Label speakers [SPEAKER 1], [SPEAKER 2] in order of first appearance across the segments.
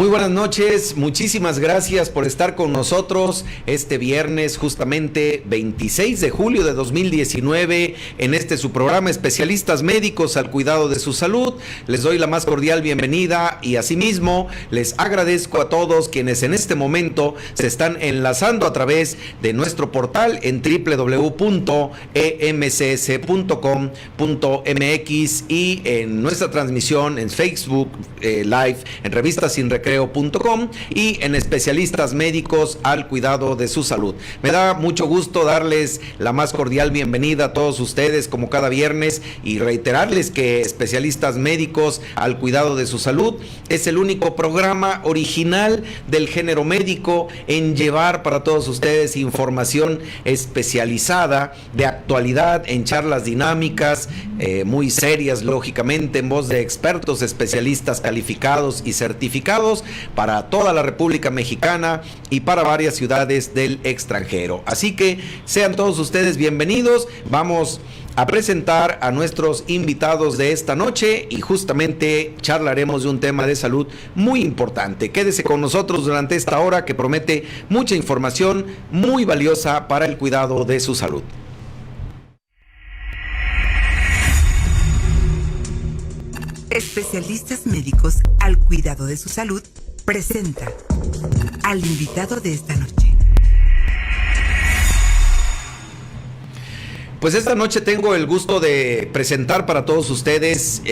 [SPEAKER 1] Muy buenas noches, muchísimas gracias por estar con nosotros este viernes, justamente 26 de julio de 2019, en su programa Especialistas Médicos al Cuidado de su Salud. Les doy la más cordial bienvenida y asimismo les agradezco a todos quienes en este momento se están enlazando a través de nuestro portal en www.emcs.com.mx y en nuestra transmisión en Facebook Live, en revistasinrecreo.com y en Especialistas Médicos al Cuidado de su Salud. Me da mucho gusto darles la más cordial bienvenida a todos ustedes como cada viernes y reiterarles que Especialistas Médicos al Cuidado de su Salud es el único programa original del género médico en llevar para todos ustedes información especializada de actualidad en charlas dinámicas, muy serias lógicamente, en voz de expertos especialistas calificados y certificados para toda la República Mexicana y para varias ciudades del extranjero. Así que sean todos ustedes bienvenidos. Vamos a presentar a nuestros invitados de esta noche y justamente charlaremos de un tema de salud muy importante. Quédese con nosotros durante esta hora que promete mucha información muy valiosa para el cuidado de su salud.
[SPEAKER 2] Especialistas Médicos al Cuidado de su Salud presenta al invitado de esta noche.
[SPEAKER 1] Pues esta noche tengo el gusto de presentar para todos ustedes,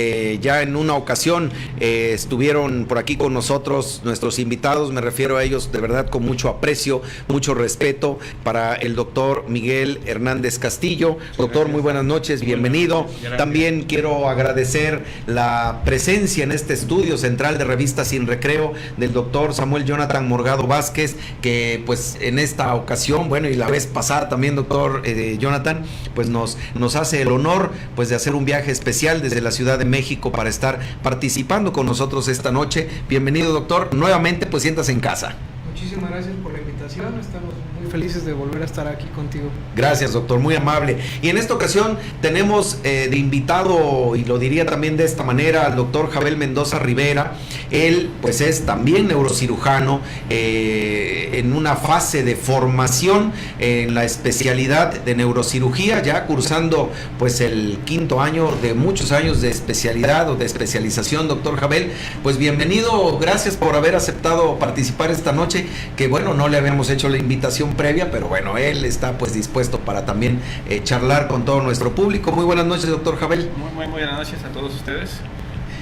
[SPEAKER 1] ya en una ocasión estuvieron por aquí con nosotros nuestros invitados, me refiero a ellos de verdad con mucho aprecio, mucho respeto para el doctor Miguel Hernández Castillo. Doctor, muy buenas noches, bienvenido. También quiero agradecer la presencia en este estudio central de Revista Sin Recreo del doctor Samuel Jonathan Morgado Vázquez, que pues en esta ocasión, bueno, y la vez pasada también, doctor Jonathan, pues nos hace el honor pues de hacer un viaje especial desde la Ciudad de México para estar participando con nosotros esta noche. Bienvenido, doctor. Nuevamente, pues siéntase en casa.
[SPEAKER 3] Muchísimas gracias por la invitación, estamos muy felices de volver a estar aquí contigo.
[SPEAKER 1] Gracias, doctor, muy amable. Y en esta ocasión tenemos de invitado, y lo diría también de esta manera, al doctor Jabel Mendoza Rivera. Él pues es también neurocirujano, en una fase de formación en la especialidad de neurocirugía, ya cursando pues el quinto año de muchos años de especialidad o de especialización. Doctor Jabel, pues bienvenido, gracias por haber aceptado participar esta noche, que bueno, no le habíamos hecho la invitación previa, pero bueno, él está pues dispuesto para también charlar con todo nuestro público. Muy buenas noches, doctor Jabel.
[SPEAKER 4] Muy buenas noches a todos ustedes.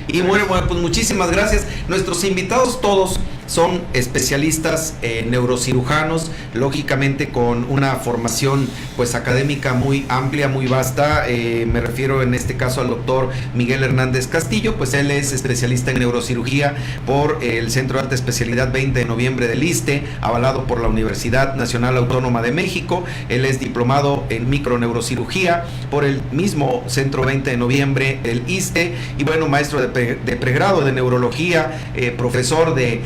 [SPEAKER 1] Y bueno, pues muchísimas gracias. Nuestros invitados todos son especialistas neurocirujanos, lógicamente con una formación pues académica muy amplia, muy vasta. Me refiero en este caso al doctor Miguel Hernández Castillo, pues él es especialista en neurocirugía por el Centro de Alta Especialidad 20 de noviembre del ISSSTE, avalado por la Universidad Nacional Autónoma de México. Él es diplomado en microneurocirugía por el mismo Centro 20 de noviembre del ISSSTE y bueno, maestro de pregrado de neurología, profesor de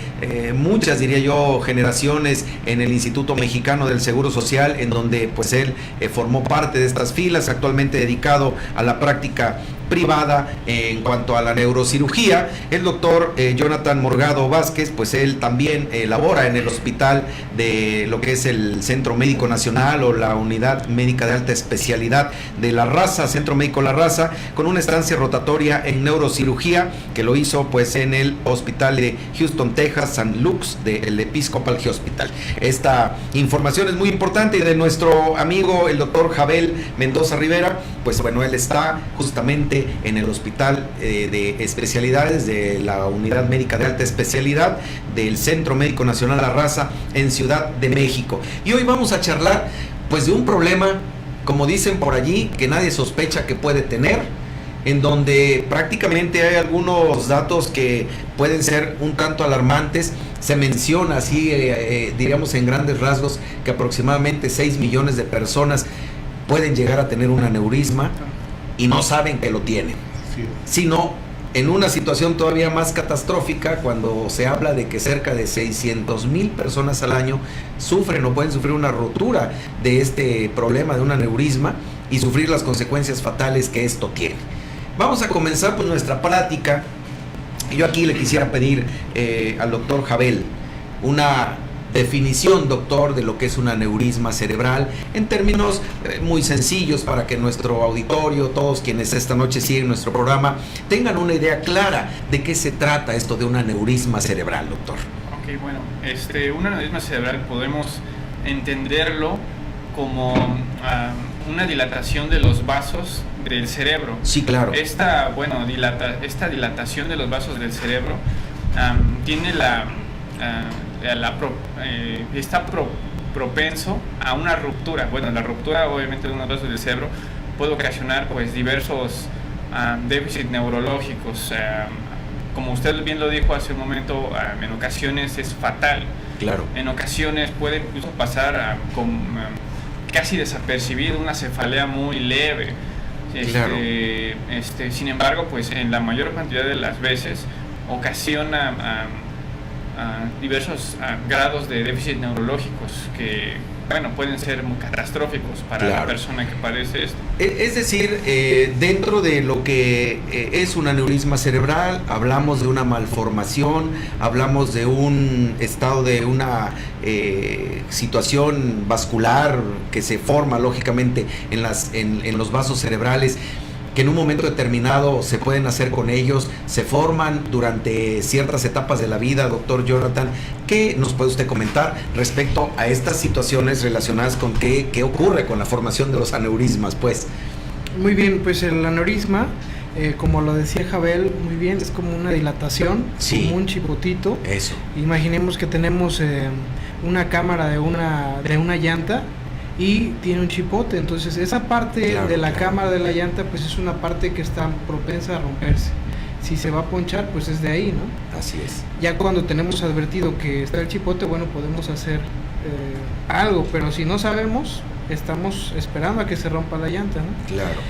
[SPEAKER 1] muchas, diría yo, generaciones en el Instituto Mexicano del Seguro Social, en donde pues él formó parte de estas filas, actualmente dedicado a la práctica privada en cuanto a la neurocirugía. El doctor Jonathan Morgado Vázquez, pues él también labora en el hospital de lo que es el Centro Médico Nacional o la Unidad Médica de Alta Especialidad de La Raza, Centro Médico La Raza, con una estancia rotatoria en neurocirugía que lo hizo pues en el hospital de Houston, Texas, San Luke's del Episcopal Hospital. Esta información es muy importante y de nuestro amigo el doctor Jabel Mendoza Rivera, pues bueno, él está justamente en el hospital de especialidades de la Unidad Médica de Alta Especialidad del Centro Médico Nacional La Raza en Ciudad de México. Y hoy vamos a charlar pues de un problema, como dicen por allí, que nadie sospecha que puede tener, en donde prácticamente hay algunos datos que pueden ser un tanto alarmantes. Se menciona así, diríamos en grandes rasgos, que aproximadamente 6 millones de personas pueden llegar a tener un aneurisma y no saben que lo tienen, sino en una situación todavía más catastrófica cuando se habla de que cerca de 600,000 personas al año sufren o pueden sufrir una rotura de este problema de un aneurisma y sufrir las consecuencias fatales que esto tiene. Vamos a comenzar pues nuestra plática Yo aquí le quisiera pedir al doctor Jabel una definición, doctor, de lo que es un aneurisma cerebral en términos muy sencillos para que nuestro auditorio, todos quienes esta noche siguen nuestro programa, tengan una idea clara de qué se trata esto de un aneurisma cerebral, doctor.
[SPEAKER 4] Ok, bueno, un aneurisma cerebral podemos entenderlo como una dilatación de los vasos del cerebro.
[SPEAKER 1] Sí, claro.
[SPEAKER 4] Esta dilatación de los vasos del cerebro tiene está propenso a una ruptura. Bueno, la ruptura obviamente de unos vasos del cerebro puede ocasionar pues diversos déficits neurológicos. Como usted bien lo dijo hace un momento, en ocasiones es fatal.
[SPEAKER 1] Claro.
[SPEAKER 4] En ocasiones puede incluso pasar casi desapercibido, una cefalea muy leve.
[SPEAKER 1] Claro.
[SPEAKER 4] Sin embargo, pues en la mayor cantidad de las veces ocasiona diversos grados de déficit neurológicos que, bueno, pueden ser muy catastróficos para la persona que padece esto.
[SPEAKER 1] Es decir, dentro de lo que es un aneurisma cerebral, hablamos de una malformación, hablamos de un estado de una situación vascular que se forma lógicamente en los vasos cerebrales, que en un momento determinado se pueden hacer con ellos, se forman durante ciertas etapas de la vida. Doctor Jonathan, ¿qué nos puede usted comentar respecto a estas situaciones relacionadas con qué ocurre con la formación de los aneurismas, pues?
[SPEAKER 3] Muy bien, pues el aneurisma, como lo decía Jabel, muy bien, es como una dilatación,
[SPEAKER 1] sí,
[SPEAKER 3] como un chipotito.
[SPEAKER 1] Eso.
[SPEAKER 3] Imaginemos que tenemos una cámara de una llanta y tiene un chipote, entonces esa parte de la cámara de la llanta pues es una parte que está propensa a romperse. Si se va a ponchar, pues es de ahí, ¿no?
[SPEAKER 1] Así es.
[SPEAKER 3] Ya cuando tenemos advertido que está el chipote, bueno, podemos hacer algo, pero si no sabemos, estamos esperando a que se rompa la llanta, ¿no?
[SPEAKER 1] Claro.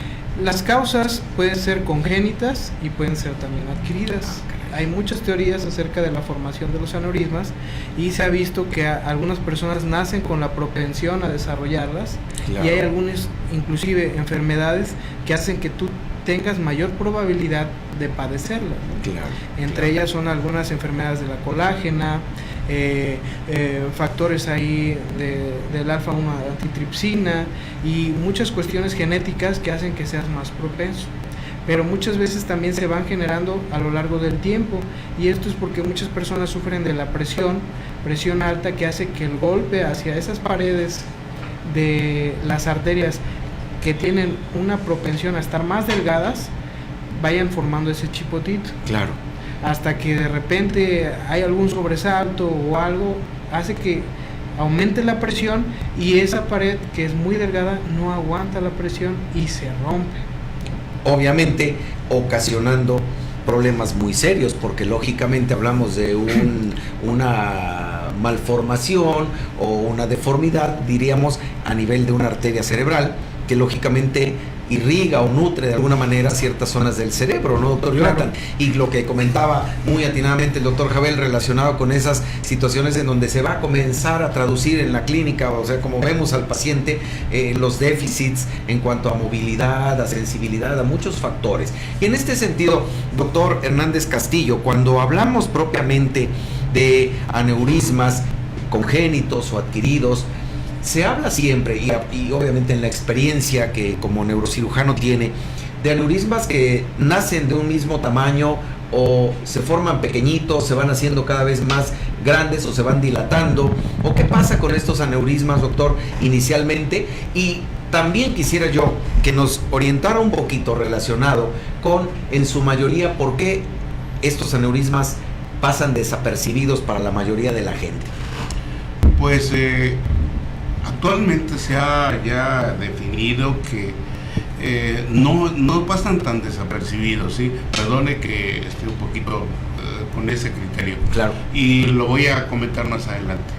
[SPEAKER 3] Las causas pueden ser congénitas y pueden ser también adquiridas. Hay muchas teorías acerca de la formación de los aneurismas y se ha visto que algunas personas nacen con la propensión a desarrollarlas, y hay algunas inclusive enfermedades que hacen que tú tengas mayor probabilidad de padecerlas, ¿no? Entre ellas son algunas enfermedades de la colágena, factores ahí del alfa-1 antitripsina y muchas cuestiones genéticas que hacen que seas más propenso. Pero muchas veces también se van generando a lo largo del tiempo, y esto es porque muchas personas sufren de la presión alta, que hace que el golpe hacia esas paredes de las arterias que tienen una propensión a estar más delgadas vayan formando ese chipotito.
[SPEAKER 1] Claro.
[SPEAKER 3] Hasta que de repente hay algún sobresalto o algo, hace que aumente la presión y esa pared que es muy delgada no aguanta la presión y se rompe. Obviamente
[SPEAKER 1] ocasionando problemas muy serios, porque lógicamente hablamos de una malformación o una deformidad, diríamos, a nivel de una arteria cerebral, que lógicamente irriga o nutre de alguna manera ciertas zonas del cerebro, ¿no, doctor Jonathan? Y lo que comentaba muy atinadamente el doctor Jabel relacionado con esas situaciones en donde se va a comenzar a traducir en la clínica, o sea, como vemos al paciente, los déficits en cuanto a movilidad, a sensibilidad, a muchos factores. Y en este sentido, doctor Hernández Castillo, cuando hablamos propiamente de aneurismas congénitos o adquiridos, se habla siempre, y obviamente en la experiencia que como neurocirujano tiene, de aneurismas que nacen de un mismo tamaño o se forman pequeñitos, se van haciendo cada vez más grandes o se van dilatando, o qué pasa con estos aneurismas, doctor, inicialmente. Y también quisiera yo que nos orientara un poquito relacionado con, en su mayoría, por qué estos aneurismas pasan desapercibidos para la mayoría de la gente.
[SPEAKER 5] Pues actualmente se ha ya definido que no pasan tan desapercibidos, ¿sí? Perdone que esté un poquito con ese criterio.
[SPEAKER 1] Claro.
[SPEAKER 5] Y lo voy a comentar más adelante.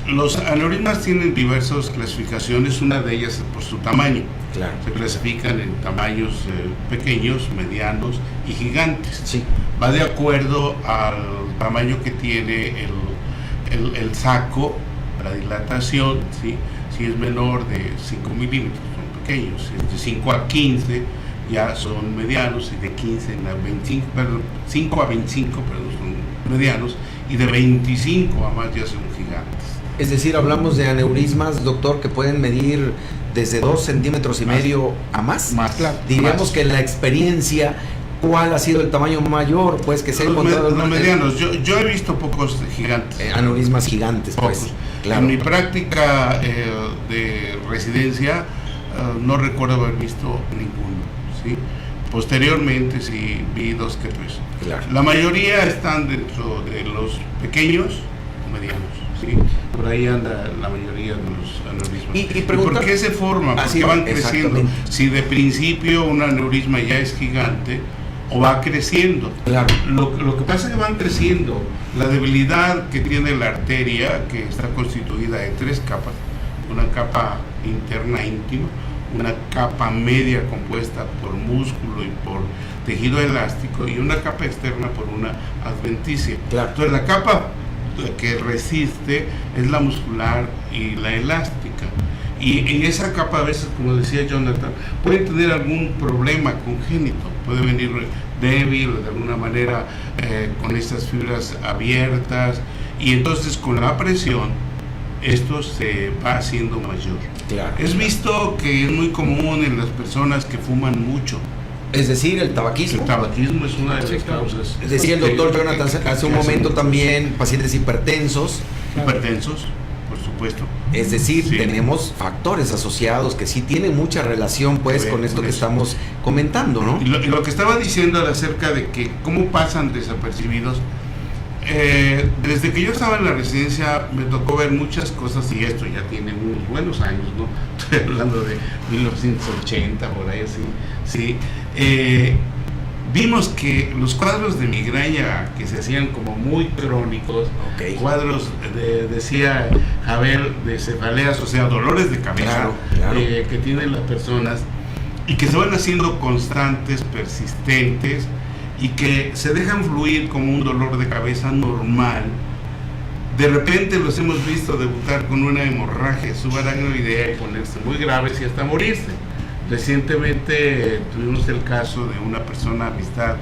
[SPEAKER 5] Los aneurismas tienen diversas clasificaciones, una de ellas es por su tamaño.
[SPEAKER 1] Claro.
[SPEAKER 5] Se clasifican en tamaños pequeños, medianos y gigantes.
[SPEAKER 1] Sí.
[SPEAKER 5] Va de acuerdo al tamaño que tiene el saco, la dilatación, ¿sí? Si es menor de 5 milímetros, son pequeños. Si es de 5 a 15, ya son medianos, y de 15 a 25, perdón, 5 a 25, perdón, son medianos, y de 25 a más ya son gigantes.
[SPEAKER 1] Es decir, hablamos de aneurismas, doctor, que pueden medir desde 2 centímetros y medio a más.
[SPEAKER 5] Claro,
[SPEAKER 1] Diríamos
[SPEAKER 5] más.
[SPEAKER 1] que en la experiencia, ¿cuál ha sido el tamaño mayor pues que se ha encontrado?
[SPEAKER 5] Los medianos, yo he visto pocos gigantes.
[SPEAKER 1] Aneurismas gigantes, pues.
[SPEAKER 5] Pocos.
[SPEAKER 1] Claro.
[SPEAKER 5] En mi práctica de residencia no recuerdo haber visto ninguno, ¿sí? Posteriormente sí vi 2 que 3.
[SPEAKER 1] Claro.
[SPEAKER 5] La mayoría están dentro de los pequeños o medianos, ¿sí? Por ahí anda la mayoría de los aneurismas.
[SPEAKER 1] Y preguntar,
[SPEAKER 5] ¿por qué se forman?
[SPEAKER 1] Así
[SPEAKER 5] ¿Por qué
[SPEAKER 1] va,
[SPEAKER 5] van creciendo?
[SPEAKER 1] exactamente.
[SPEAKER 5] Si de principio un aneurisma ya es gigante o va creciendo.
[SPEAKER 1] Claro.
[SPEAKER 5] Lo que pasa es que van creciendo. La debilidad que tiene la arteria, que está constituida de 3 capas, una capa interna íntima, una capa media compuesta por músculo y por tejido elástico, y una capa externa por una adventicia.
[SPEAKER 1] Claro.
[SPEAKER 5] Entonces la capa que resiste es la muscular y la elástica. Y en esa capa a veces, como decía Jonathan, pueden tener algún problema congénito, puede venir débil de alguna manera, con estas fibras abiertas, y entonces con la presión esto se va haciendo mayor.
[SPEAKER 1] Claro.
[SPEAKER 5] Es visto que es muy común en las personas que fuman mucho.
[SPEAKER 1] Es decir, el tabaquismo.
[SPEAKER 5] El tabaquismo es una de las
[SPEAKER 3] Sí, claro.
[SPEAKER 5] causas.
[SPEAKER 1] Decía el doctor Jonathan hace un momento también, pacientes hipertensos.
[SPEAKER 5] Hipertensos, por supuesto.
[SPEAKER 1] Es decir,
[SPEAKER 5] Sí.
[SPEAKER 1] tenemos factores asociados que sí tienen mucha relación pues
[SPEAKER 5] Sí,
[SPEAKER 1] con esto
[SPEAKER 5] por
[SPEAKER 1] que
[SPEAKER 5] eso.
[SPEAKER 1] estamos comentando, ¿no?
[SPEAKER 5] Y lo que estaba diciendo era acerca de que cómo pasan desapercibidos. Desde que yo estaba en la residencia me tocó ver muchas cosas, y esto ya tiene unos buenos años, ¿no? Estoy hablando de 1980, por ahí así. Sí. Vimos que los cuadros de migraña que se hacían como muy crónicos,
[SPEAKER 1] Ok.
[SPEAKER 5] cuadros, decía Javier, de cefaleas, o sea, dolores de cabeza,
[SPEAKER 1] Claro.
[SPEAKER 5] que tienen las personas, y que se van haciendo constantes, persistentes, y que se dejan fluir como un dolor de cabeza normal. De repente los hemos visto debutar con una hemorragia subaracnoidea y ponerse muy graves y hasta morirse. Recientemente tuvimos el caso de una persona, amistad,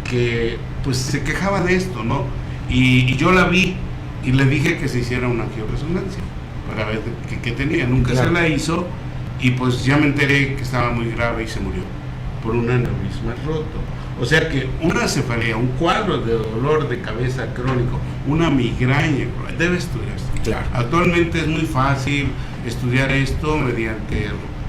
[SPEAKER 5] que pues se quejaba de esto, ¿no? Y yo la vi y le dije que se hiciera una angioresonancia para ver qué tenía. Nunca
[SPEAKER 1] Claro.
[SPEAKER 5] se la hizo, y pues ya me enteré que estaba muy grave y se murió por un aneurisma roto. O sea que una cefalea, un cuadro de dolor de cabeza crónico, una migraña, debe estudiarse.
[SPEAKER 1] Claro.
[SPEAKER 5] Actualmente es muy fácil estudiar esto mediante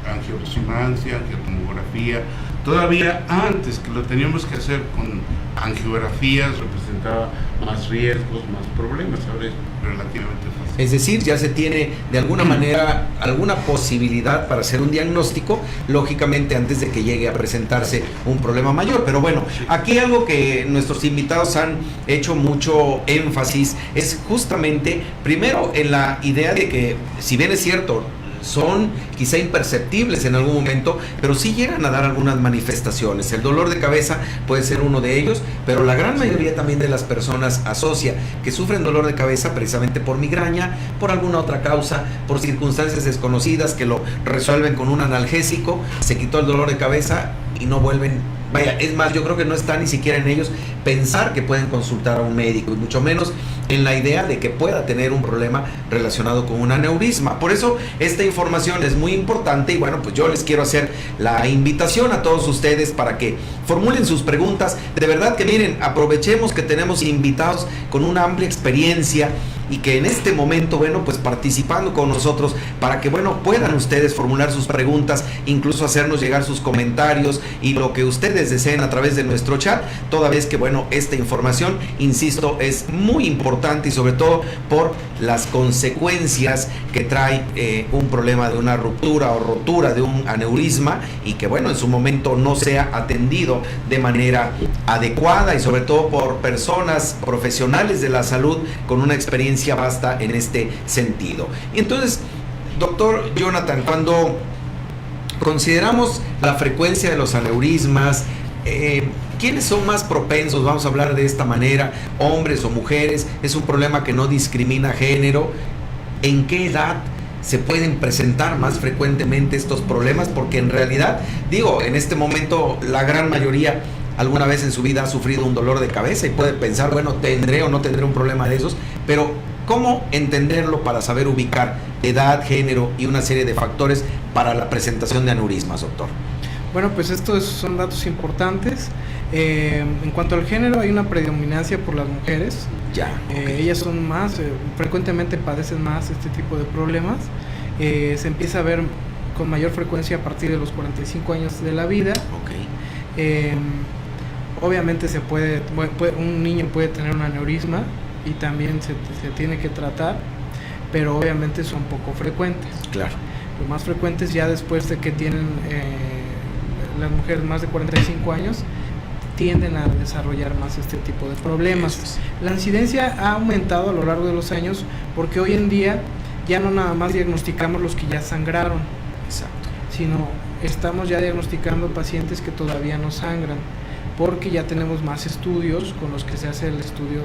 [SPEAKER 5] angioresonancia, angiotomografía. Todavía antes, que lo teníamos que hacer con angiografías, representaba más riesgos, más problemas. Ahora es relativamente fácil.
[SPEAKER 1] Es decir, ya se tiene de alguna manera alguna posibilidad para hacer un diagnóstico, lógicamente antes de que llegue a presentarse un problema mayor. Pero bueno, aquí algo que nuestros invitados han hecho mucho énfasis es justamente, primero, en la idea de que, si bien es cierto, son quizá imperceptibles en algún momento, pero sí llegan a dar algunas manifestaciones. El dolor de cabeza puede ser uno de ellos, pero la gran mayoría también de las personas asocia que sufren dolor de cabeza precisamente por migraña, por alguna otra causa, por circunstancias desconocidas, que lo resuelven con un analgésico, se quitó el dolor de cabeza y no vuelven. Vaya, es más, yo creo que no está ni siquiera en ellos pensar que pueden consultar a un médico, y mucho menos en la idea de que pueda tener un problema relacionado con un aneurisma. Por eso esta información es muy importante, y bueno, pues yo les quiero hacer la invitación a todos ustedes para que formulen sus preguntas. De verdad que miren, aprovechemos que tenemos invitados con una amplia experiencia, y que en este momento, bueno, pues participando con nosotros para que, bueno, puedan ustedes formular sus preguntas, incluso hacernos llegar sus comentarios y lo que ustedes deseen a través de nuestro chat, toda vez que, bueno, esta información, insisto, es muy importante, y sobre todo por las consecuencias que trae un problema de una ruptura o rotura de un aneurisma, y que, bueno, en su momento no sea atendido de manera adecuada, y sobre todo por personas profesionales de la salud con una experiencia basta en este sentido. Y entonces, doctor Jonathan, cuando consideramos la frecuencia de los aneurismas, ¿quiénes son más propensos? Vamos a hablar de esta manera, hombres o mujeres. Es un problema que no discrimina género. ¿En qué edad se pueden presentar más frecuentemente estos problemas, porque en realidad, digo, en este momento la gran mayoría alguna vez en su vida ha sufrido un dolor de cabeza y puede pensar, bueno, tendré o no tendré un problema de esos, pero ¿cómo entenderlo para saber ubicar edad, género y una serie de factores para la presentación de aneurismas, doctor?
[SPEAKER 3] Bueno, pues estos son datos importantes. En cuanto al género, hay una predominancia por las mujeres.
[SPEAKER 1] Ya. Okay.
[SPEAKER 3] Ellas son más, frecuentemente padecen más este tipo de problemas. Se empieza a ver con mayor frecuencia a partir de los 45 años de la vida.
[SPEAKER 1] Okay.
[SPEAKER 3] Obviamente un niño puede tener un aneurisma y también se tiene que tratar, pero obviamente son poco frecuentes.
[SPEAKER 1] Claro.
[SPEAKER 3] Lo más frecuente es ya después de que tienen las mujeres más de 45 años, tienden a desarrollar más este tipo de problemas. La incidencia ha aumentado a lo largo de los años porque hoy en día ya no nada más diagnosticamos los que ya sangraron.
[SPEAKER 1] Exacto.
[SPEAKER 3] Sino estamos ya diagnosticando pacientes que todavía no sangran, porque ya tenemos más estudios con los que se hace el estudio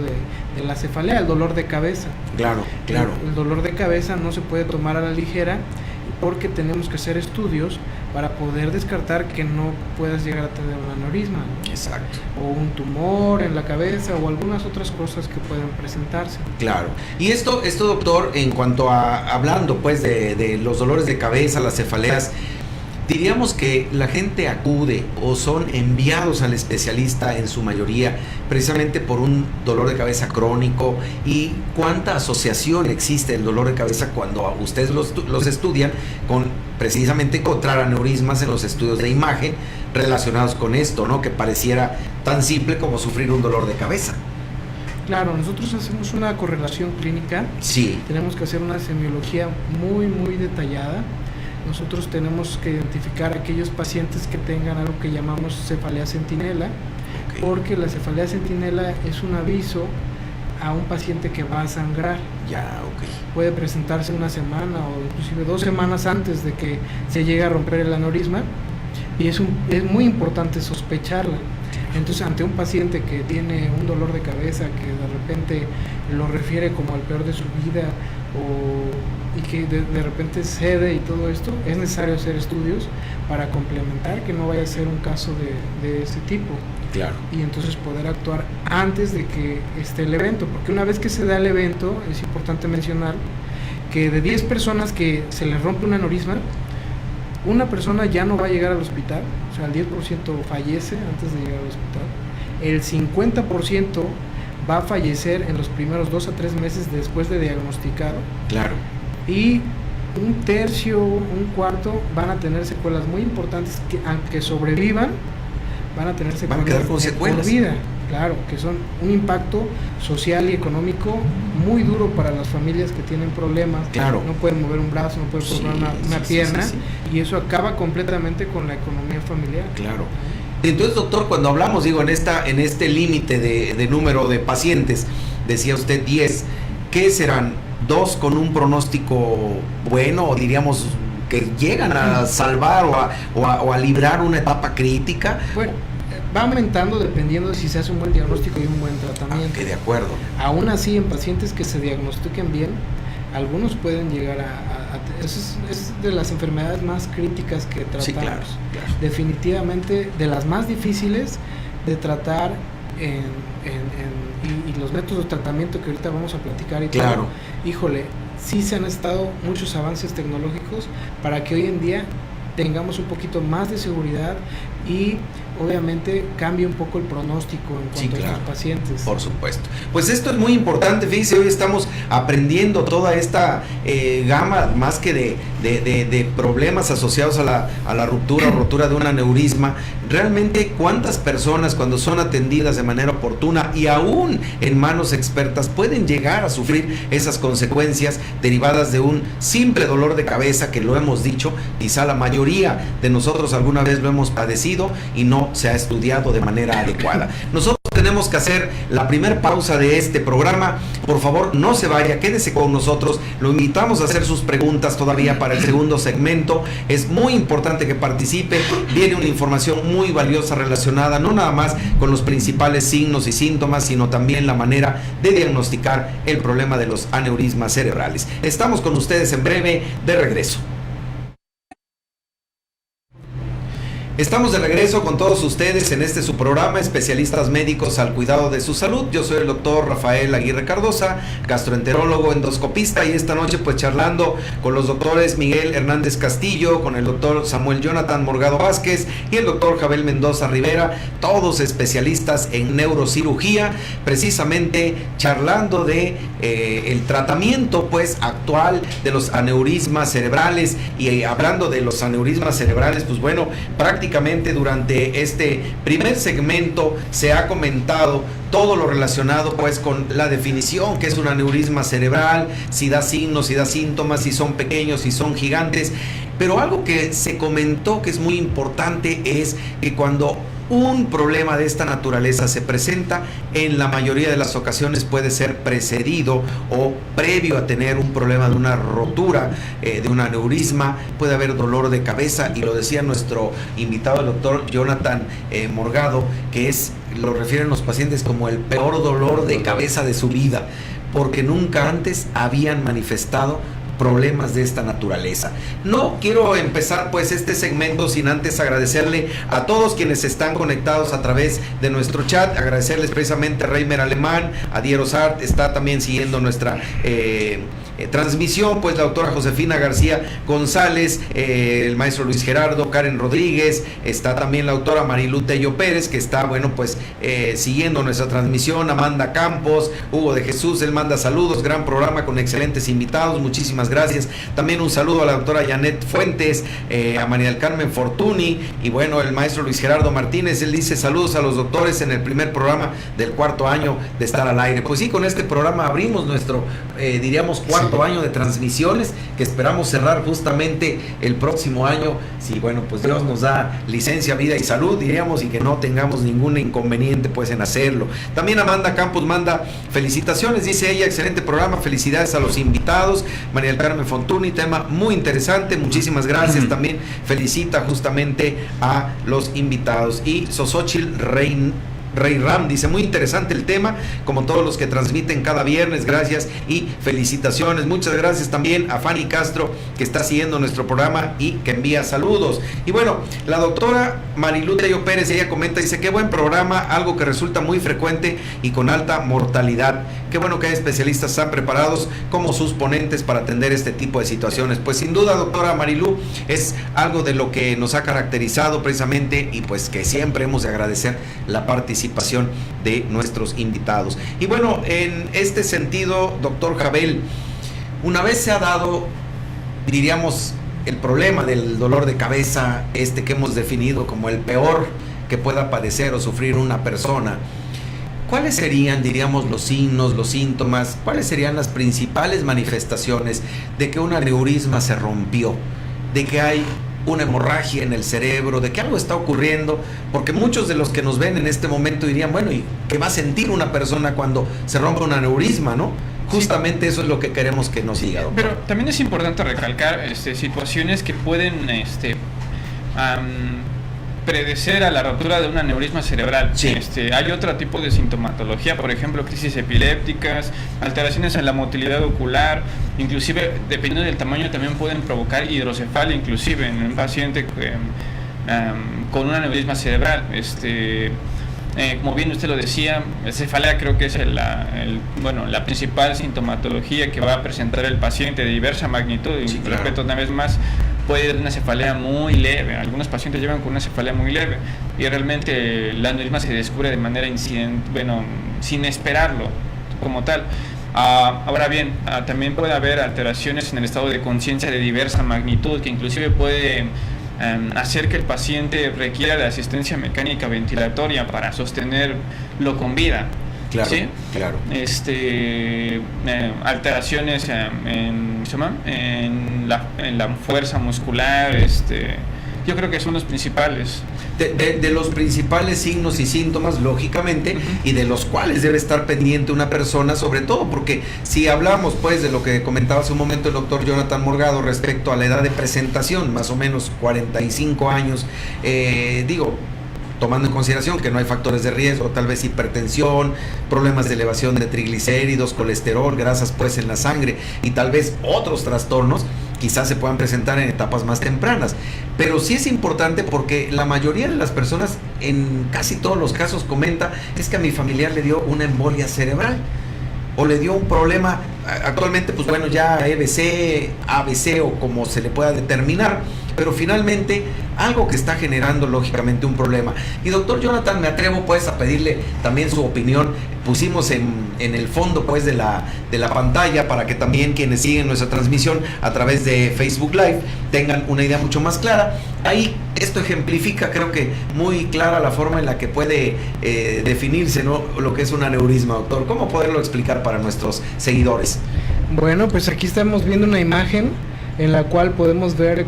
[SPEAKER 3] de la cefalea, el dolor de cabeza.
[SPEAKER 1] Claro, claro.
[SPEAKER 3] El dolor de cabeza no se puede tomar a la ligera, porque tenemos que hacer estudios para poder descartar que no puedas llegar a tener un aneurisma, ¿no?
[SPEAKER 1] Exacto.
[SPEAKER 3] O un tumor en la cabeza o algunas otras cosas que pueden presentarse.
[SPEAKER 1] Claro. Y esto doctor, en cuanto a hablando pues de los dolores de cabeza, las cefaleas, diríamos que la gente acude o son enviados al especialista en su mayoría precisamente por un dolor de cabeza crónico. ¿Y cuánta asociación existe el dolor de cabeza cuando ustedes los estudian con precisamente encontrar aneurismas en los estudios de imagen relacionados con esto, ¿no? Que pareciera tan simple como sufrir un dolor de cabeza.
[SPEAKER 3] Claro, nosotros hacemos una correlación clínica.
[SPEAKER 1] Sí.
[SPEAKER 3] Tenemos que hacer una semiología muy, muy detallada. Nosotros tenemos que identificar a aquellos pacientes que tengan algo que llamamos cefalea centinela, okay, porque la cefalea centinela es un aviso a un paciente que va a sangrar.
[SPEAKER 1] Ya, okay.
[SPEAKER 3] Puede presentarse una semana o inclusive 2 semanas antes de que se llegue a romper el aneurisma, y es muy importante sospecharla. Entonces, ante un paciente que tiene un dolor de cabeza que de repente lo refiere como al peor de su vida, y que de repente cede y todo esto, es necesario hacer estudios para complementar que no vaya a ser un caso de ese tipo.
[SPEAKER 1] Claro.
[SPEAKER 3] Y entonces poder actuar antes de que esté el evento, porque una vez que se da el evento, es importante mencionar que de 10 personas que se les rompe un aneurisma, una persona ya no va a llegar al hospital, o sea, el 10% fallece antes de llegar al hospital, el 50% va a fallecer en los primeros 2 a 3 meses después de diagnosticado.
[SPEAKER 1] Claro.
[SPEAKER 3] Y un tercio, un cuarto van a tener secuelas muy importantes que, aunque sobrevivan, van a tener secuelas.
[SPEAKER 1] Van a quedar con secuelas.
[SPEAKER 3] Por vida, claro, que son un impacto social y económico muy duro para las familias que tienen problemas.
[SPEAKER 1] Claro.
[SPEAKER 3] No pueden mover un brazo, no pueden formar una pierna, y eso acaba completamente con la economía familiar.
[SPEAKER 1] Claro. Entonces, doctor, cuando hablamos, digo, en este límite de número de pacientes, decía usted 10, ¿qué serán? 2 con un pronóstico bueno, o diríamos que llegan a salvar o a librar una etapa crítica.
[SPEAKER 3] Bueno, va aumentando dependiendo de si se hace un buen diagnóstico y un buen tratamiento.
[SPEAKER 1] De acuerdo.
[SPEAKER 3] Aún así, en pacientes que se diagnostiquen bien, algunos pueden llegar es de las enfermedades más críticas que tratamos.
[SPEAKER 1] Sí, claro.
[SPEAKER 3] Definitivamente de las más difíciles de tratar y los métodos de tratamiento que ahorita vamos a platicar y
[SPEAKER 1] claro,
[SPEAKER 3] todo, híjole, sí se han estado muchos avances tecnológicos para que hoy en día tengamos un poquito más de seguridad y obviamente cambie un poco el pronóstico en cuanto a estos pacientes.
[SPEAKER 1] Por supuesto. Pues esto es muy importante, fíjense, hoy estamos aprendiendo toda esta gama más que de problemas asociados a la ruptura o rotura de un aneurisma. Realmente cuántas personas cuando son atendidas de manera oportuna y aún en manos expertas pueden llegar a sufrir esas consecuencias derivadas de un simple dolor de cabeza, que lo hemos dicho, quizá la mayoría de nosotros alguna vez lo hemos padecido y no se ha estudiado de manera adecuada. Nosotros tenemos que hacer la primera pausa de este programa. Por favor, no se vaya, quédese con nosotros. Lo invitamos a hacer sus preguntas todavía para el segundo segmento. Es muy importante que participe. Viene una información muy valiosa relacionada no nada más con los principales signos y síntomas, sino también la manera de diagnosticar el problema de los aneurismas cerebrales. Estamos con ustedes en breve, de regreso. Estamos de regreso con todos ustedes en este su programa, Especialistas Médicos al Cuidado de su Salud. Yo soy el doctor Rafael Aguirre Cardosa, gastroenterólogo, endoscopista, y esta noche pues charlando con los doctores Miguel Hernández Castillo, con el doctor Samuel Jonathan Morgado Vázquez y el doctor Javel Mendoza Rivera, todos especialistas en neurocirugía, precisamente charlando de el tratamiento pues actual de los aneurismas cerebrales. Y hablando de los aneurismas cerebrales, pues bueno, prácticamente durante este primer segmento se ha comentado todo lo relacionado pues con la definición que es un aneurisma cerebral, si da signos, si da síntomas, si son pequeños, si son gigantes. Pero algo que se comentó que es muy importante es que cuando un problema de esta naturaleza se presenta, en la mayoría de las ocasiones puede ser precedido o previo a tener un problema de una rotura, de un aneurisma. Puede haber dolor de cabeza, y lo decía nuestro invitado, el doctor Jonathan Morgado, que lo refieren los pacientes como el peor dolor de cabeza de su vida, porque nunca antes habían manifestado problemas de esta naturaleza. No quiero empezar pues este segmento sin antes agradecerle a todos quienes están conectados a través de nuestro chat, agradecerles precisamente a Reimer Alemán, a Diero Sart, está también siguiendo nuestra transmisión, pues la doctora Josefina García González, el maestro Luis Gerardo, Karen Rodríguez, está también la doctora Marilú Tello Pérez, que está, bueno, pues siguiendo nuestra transmisión, Amanda Campos, Hugo de Jesús, él manda saludos, gran programa con excelentes invitados, muchísimas gracias. También un saludo a la doctora Janet Fuentes, a María del Carmen Fortuny, y bueno, el maestro Luis Gerardo Martínez, él dice saludos a los doctores en el primer programa del cuarto año de estar al aire. Pues sí, con este programa abrimos nuestro, diríamos, cuarto año de transmisiones, que esperamos cerrar justamente el próximo año, si bueno, pues Dios nos da licencia, vida y salud, diríamos, y que no tengamos ningún inconveniente pues en hacerlo. También Amanda Campos manda felicitaciones, dice ella, excelente programa, felicidades a los invitados. María del Carmen Fortuny, tema muy interesante, muchísimas gracias. También felicita justamente a los invitados. Y Xochitl Rey Ram dice, muy interesante el tema, como todos los que transmiten cada viernes, gracias y felicitaciones. Muchas gracias también a Fanny Castro, que está siguiendo nuestro programa y que envía saludos. Y bueno, la doctora Marilú Tello Pérez, ella comenta, dice, qué buen programa, algo que resulta muy frecuente y con alta mortalidad. Qué bueno que hay especialistas tan preparados como sus ponentes para atender este tipo de situaciones. Pues sin duda, doctora Marilú, es algo de lo que nos ha caracterizado precisamente, y pues que siempre hemos de agradecer la participación de nuestros invitados. Y bueno, en este sentido, doctor Javel, una vez se ha dado, diríamos, el problema del dolor de cabeza, que hemos definido como el peor que pueda padecer o sufrir una persona, ¿cuáles serían, diríamos, los signos, los síntomas? ¿Cuáles serían las principales manifestaciones de que un aneurisma se rompió, de que hay una hemorragia en el cerebro, de que algo está ocurriendo? Porque muchos de los que nos ven en este momento dirían, bueno, ¿y qué va a sentir una persona cuando se rompe un aneurisma, no? Justamente eso es lo que queremos que nos diga, doctor.
[SPEAKER 4] Pero también es importante recalcar situaciones que pueden predecer a la rotura de un aneurisma cerebral.
[SPEAKER 1] Sí.
[SPEAKER 4] Hay otro tipo de sintomatología, por ejemplo, crisis epilépticas, alteraciones en la motilidad ocular, inclusive, dependiendo del tamaño, también pueden provocar hidrocefalia, inclusive en un paciente con un aneurisma cerebral. Como bien usted lo decía, la cefalea creo que es la principal sintomatología que va a presentar el paciente, de diversa magnitud,
[SPEAKER 1] sí,
[SPEAKER 4] y repito una vez más, puede ser una cefalea muy leve. Algunos pacientes llevan con una cefalea muy leve y realmente el aneurisma se descubre de manera sin esperarlo como tal. Ahora bien, también puede haber alteraciones en el estado de conciencia de diversa magnitud, que inclusive puede hacer que el paciente requiera de asistencia mecánica ventilatoria para sostenerlo con vida.
[SPEAKER 1] Claro,
[SPEAKER 4] ¿sí?
[SPEAKER 1] Claro.
[SPEAKER 4] Alteraciones en la fuerza muscular, Yo creo que son los principales.
[SPEAKER 1] De los principales signos y síntomas, lógicamente, y de los cuales debe estar pendiente una persona, sobre todo porque si hablamos pues de lo que comentaba hace un momento el doctor Jonathan Morgado respecto a la edad de presentación, más o menos 45 años, tomando en consideración que no hay factores de riesgo, tal vez hipertensión, problemas de elevación de triglicéridos, colesterol, grasas pues en la sangre y tal vez otros trastornos, quizás se puedan presentar en etapas más tempranas. Pero sí es importante porque la mayoría de las personas, en casi todos los casos, comenta, es que a mi familiar le dio una embolia cerebral o le dio un problema, actualmente pues bueno, ya EBC, ABC o como se le pueda determinar, pero finalmente algo que está generando lógicamente un problema. Y doctor Jonathan, me atrevo pues a pedirle también su opinión. Pusimos en el fondo pues de la pantalla para que también quienes siguen nuestra transmisión a través de Facebook Live tengan una idea mucho más clara. Ahí esto ejemplifica, creo que muy clara la forma en la que puede definirse, ¿no?, lo que es un aneurisma, doctor. ¿Cómo poderlo explicar para nuestros seguidores?
[SPEAKER 3] Bueno, pues aquí estamos viendo una imagen en la cual podemos ver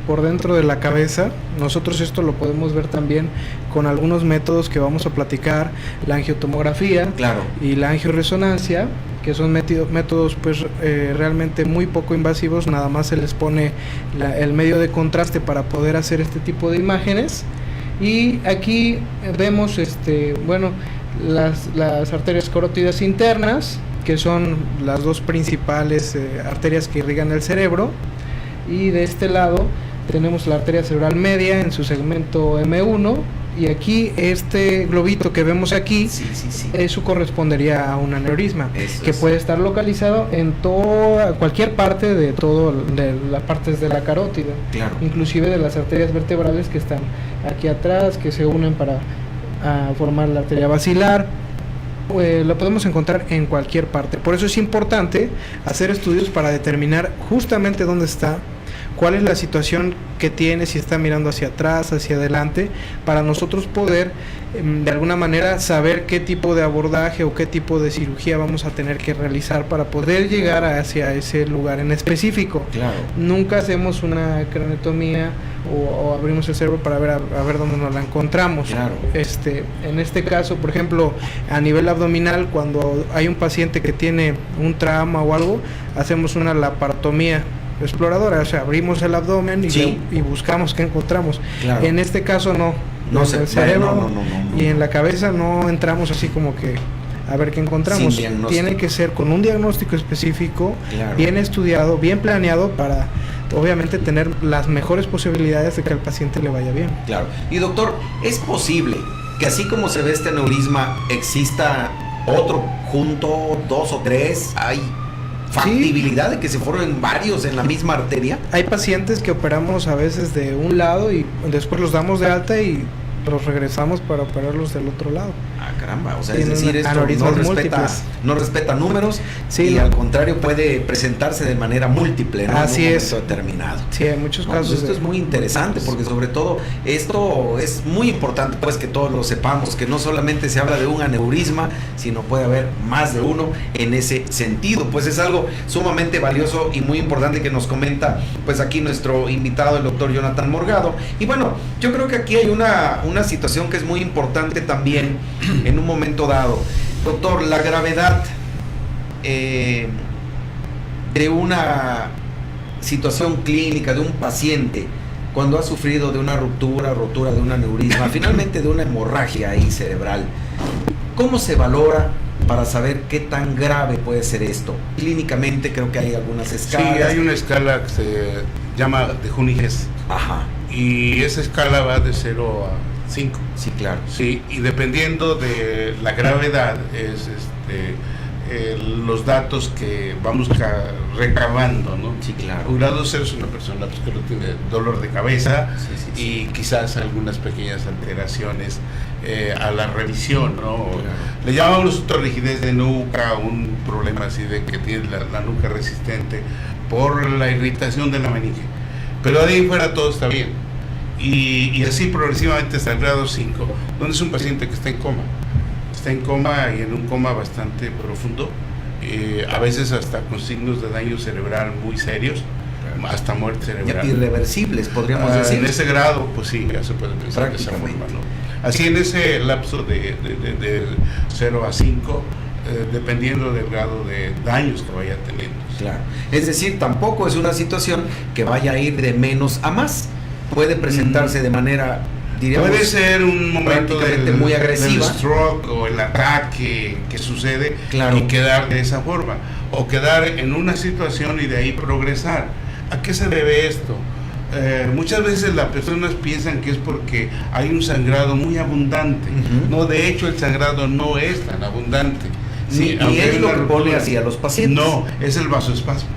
[SPEAKER 3] por dentro de la cabeza. Nosotros esto lo podemos ver también con algunos métodos que vamos a platicar, la angiotomografía,
[SPEAKER 1] claro,
[SPEAKER 3] y la angioresonancia, que son métodos pues realmente muy poco invasivos. Nada más se les pone el medio de contraste para poder hacer este tipo de imágenes. Y aquí vemos las arterias carótidas internas, que son las dos principales arterias que irrigan el cerebro, y de este lado tenemos la arteria cerebral media en su segmento M1, y aquí este globito que vemos aquí, eso correspondería a un aneurisma, que puede estar localizado en cualquier parte de las partes de la carótida,
[SPEAKER 1] claro,
[SPEAKER 3] inclusive de las arterias vertebrales que están aquí atrás, que se unen para formar la arteria basilar. Lo podemos encontrar en cualquier parte. Por eso es importante hacer estudios para determinar justamente dónde está, cuál es la situación que tiene, si está mirando hacia atrás, hacia adelante, para nosotros poder de alguna manera saber qué tipo de abordaje o qué tipo de cirugía vamos a tener que realizar para poder llegar hacia ese lugar en específico.
[SPEAKER 1] Claro.
[SPEAKER 3] Nunca hacemos una craneotomía o abrimos el cerebro para ver a ver dónde nos la encontramos.
[SPEAKER 1] Claro.
[SPEAKER 3] En este caso, por ejemplo, a nivel abdominal, cuando hay un paciente que tiene un trauma o algo, hacemos una laparotomía exploradora, o sea, abrimos el abdomen y buscamos qué encontramos.
[SPEAKER 1] Claro.
[SPEAKER 3] En este caso no
[SPEAKER 1] en
[SPEAKER 3] el cerebro y en la cabeza no entramos así como que a ver qué encontramos. Tiene que ser con un diagnóstico específico,
[SPEAKER 1] claro,
[SPEAKER 3] bien estudiado, bien planeado, para obviamente tener las mejores posibilidades de que al paciente le vaya bien.
[SPEAKER 1] Claro. Y doctor, ¿es posible que así como se ve este aneurisma exista otro junto, 2 o 3? ¿Hay factibilidad de que se formen varios en la misma arteria?
[SPEAKER 3] Hay pacientes que operamos a veces de un lado y después los damos de alta y los regresamos para operarlos del otro lado.
[SPEAKER 1] Ah, caramba, o sea,
[SPEAKER 3] Tienen
[SPEAKER 1] es decir, esto no respeta números, y al contrario puede presentarse de manera múltiple, ¿no?
[SPEAKER 3] Así
[SPEAKER 1] en un
[SPEAKER 3] es.
[SPEAKER 1] momento determinado.
[SPEAKER 3] Sí, hay muchos casos.
[SPEAKER 1] Pues esto es muy interesante porque sobre todo esto es muy importante pues que todos lo sepamos, que no solamente se habla de un aneurisma, sino puede haber más de uno en ese sentido. Pues es algo sumamente valioso y muy importante que nos comenta pues aquí nuestro invitado, el doctor Jonathan Morgado. Y bueno, yo creo que aquí hay una situación que es muy importante también en un momento dado. Doctor, la gravedad de una situación clínica de un paciente cuando ha sufrido de una rotura de un aneurisma, finalmente de una hemorragia ahí cerebral, ¿cómo se valora para saber qué tan grave puede ser esto? Clínicamente creo que hay algunas escalas.
[SPEAKER 5] Sí, hay una escala que se llama de Juniges.
[SPEAKER 1] Ajá.
[SPEAKER 5] Y esa escala va de 0 a 5.
[SPEAKER 1] Sí, claro.
[SPEAKER 5] Sí, y dependiendo de la gravedad es los datos que vamos recabando, ¿no?
[SPEAKER 1] Sí, claro.
[SPEAKER 5] Un grado 0 es una persona pues, que no tiene dolor de cabeza,
[SPEAKER 1] sí.
[SPEAKER 5] Y quizás algunas pequeñas alteraciones a la revisión, ¿no?
[SPEAKER 1] Claro.
[SPEAKER 5] Le llamamos nosotros rigidez de nuca, un problema así de que tiene la nuca resistente por la irritación de la meninge. Pero de ahí fuera todo está bien. Y así progresivamente hasta el grado 5, donde es un paciente que está en coma. Está en coma y en un coma bastante profundo, a veces hasta con signos de daño cerebral muy serios. hasta muerte cerebral.
[SPEAKER 1] Irreversibles, podríamos decir.
[SPEAKER 5] En ese grado, pues sí, ya se puede pensar de esa forma, ¿no? Así en ese lapso de 0 a 5, dependiendo del grado de daños que vaya teniendo.
[SPEAKER 1] Claro. Es decir, tampoco es una situación que vaya a ir de menos a más. Puede presentarse de manera, diríamos,
[SPEAKER 5] puede ser un momento
[SPEAKER 1] muy agresiva,
[SPEAKER 5] del stroke o el ataque que sucede,
[SPEAKER 1] claro,
[SPEAKER 5] y quedar de esa forma, o quedar en una situación y de ahí progresar. ¿A qué se debe esto? Muchas veces las personas piensan que es porque hay un sangrado muy abundante. No, de hecho el sangrado no es tan abundante.
[SPEAKER 1] Sí, ni es lo que pone así a los pacientes.
[SPEAKER 5] No, es el vasoespasmo.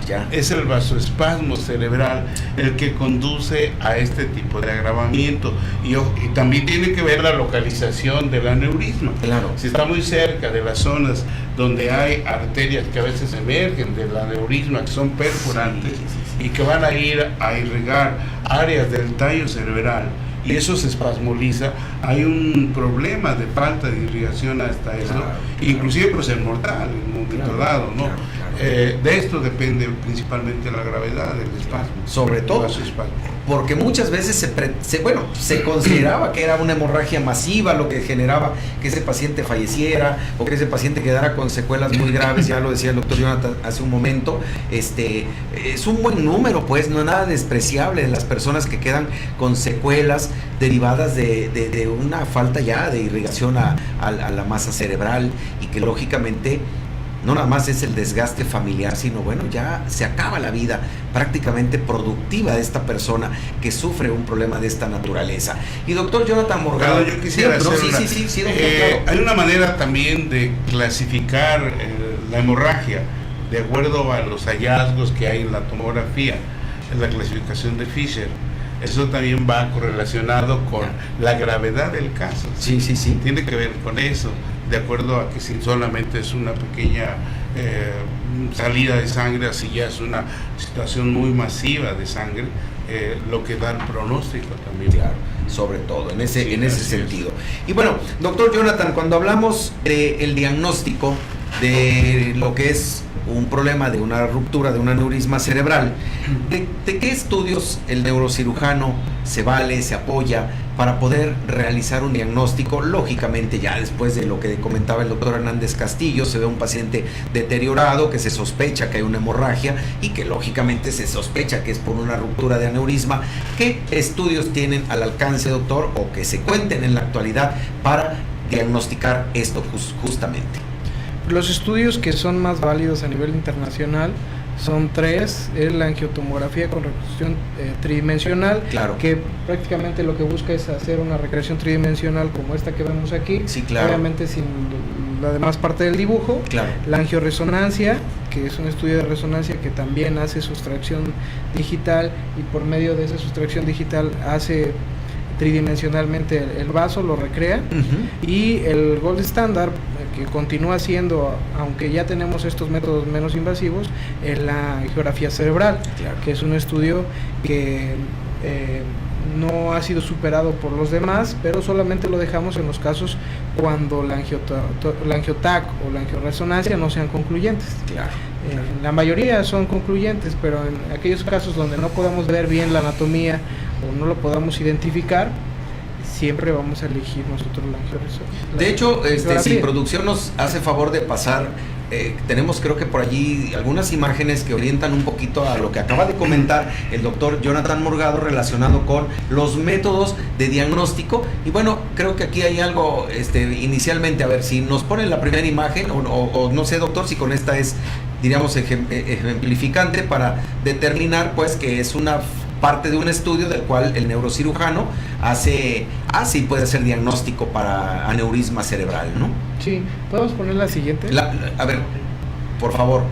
[SPEAKER 1] Ya.
[SPEAKER 5] Es el vasoespasmo cerebral el que conduce a este tipo de agravamiento. Y también tiene que ver la localización del aneurisma.
[SPEAKER 1] Claro.
[SPEAKER 5] Si está muy cerca de las zonas donde hay arterias que a veces emergen del aneurisma, que son perforantes, y que van a ir a irrigar áreas del tallo cerebral, y eso se espasmoliza, hay un problema de falta de irrigación hasta eso, inclusive puede ser mortal en un momento dado, ¿no? De esto depende principalmente la gravedad del espasmo.
[SPEAKER 1] Sobre todo, porque muchas veces se consideraba que era una hemorragia masiva lo que generaba que ese paciente falleciera o que ese paciente quedara con secuelas muy graves. Ya lo decía el doctor Jonathan hace un momento. Es un buen número, pues, no es nada despreciable de las personas que quedan con secuelas derivadas de una falta ya de irrigación a la masa cerebral, y que lógicamente no nada más es el desgaste familiar, sino bueno, ya se acaba la vida prácticamente productiva de esta persona que sufre un problema de esta naturaleza. Y doctor Jonathan Morgado,
[SPEAKER 5] yo quisiera hacer hay una manera también de clasificar la hemorragia de acuerdo a los hallazgos que hay en la tomografía, en la clasificación de Fisher. Eso también va correlacionado con la gravedad del caso.
[SPEAKER 1] Sí.
[SPEAKER 5] Tiene que ver con eso, de acuerdo a que si solamente es una pequeña salida de sangre, así ya es una situación muy masiva de sangre, lo que da el pronóstico también.
[SPEAKER 1] Claro, sobre todo en ese sentido. Y bueno, doctor Jonathan, cuando hablamos del diagnóstico de lo que es un problema de una ruptura de un aneurisma cerebral, ¿de qué estudios el neurocirujano se vale, se apoya para poder realizar un diagnóstico? Lógicamente, ya después de lo que comentaba el doctor Hernández Castillo, se ve un paciente deteriorado, que se sospecha que hay una hemorragia y que lógicamente se sospecha que es por una ruptura de aneurisma. ¿Qué estudios tienen al alcance, doctor, o que se cuenten en la actualidad para diagnosticar esto justamente?
[SPEAKER 3] Los estudios que son más válidos a nivel internacional son 3, es la angiotomografía con reconstrucción tridimensional,
[SPEAKER 1] claro,
[SPEAKER 3] que prácticamente lo que busca es hacer una recreación tridimensional como esta que vemos aquí,
[SPEAKER 1] sí, claro,
[SPEAKER 3] obviamente sin la demás parte del dibujo.
[SPEAKER 1] Claro.
[SPEAKER 3] La angioresonancia, que es un estudio de resonancia que también hace sustracción digital, y por medio de esa sustracción digital hace tridimensionalante el vaso, lo recrea. Y el gold standard, que continúa siendo, aunque ya tenemos estos métodos menos invasivos, es la angiografía cerebral, claro, que es un estudio que no ha sido superado por los demás, pero solamente lo dejamos en los casos cuando la angiotac o la angioresonancia no sean concluyentes.
[SPEAKER 1] Claro.
[SPEAKER 3] La mayoría son concluyentes, pero en aquellos casos donde no podamos ver bien la anatomía o no lo podamos identificar, siempre vamos a elegir nosotros la angioresonancia.
[SPEAKER 1] De hecho, si producción nos hace favor de pasar, tenemos creo que por allí algunas imágenes que orientan un poquito a lo que acaba de comentar el doctor Jonathan Morgado relacionado con los métodos de diagnóstico. Y bueno, creo que aquí hay algo inicialmente, a ver si nos ponen la primera imagen o no sé, doctor, si con esta es, diríamos, ejemplificante para determinar pues que es una parte de un estudio del cual el neurocirujano hace y puede hacer diagnóstico para aneurisma cerebral, ¿no?
[SPEAKER 3] Sí, ¿podemos poner la siguiente?
[SPEAKER 1] A ver, por favor.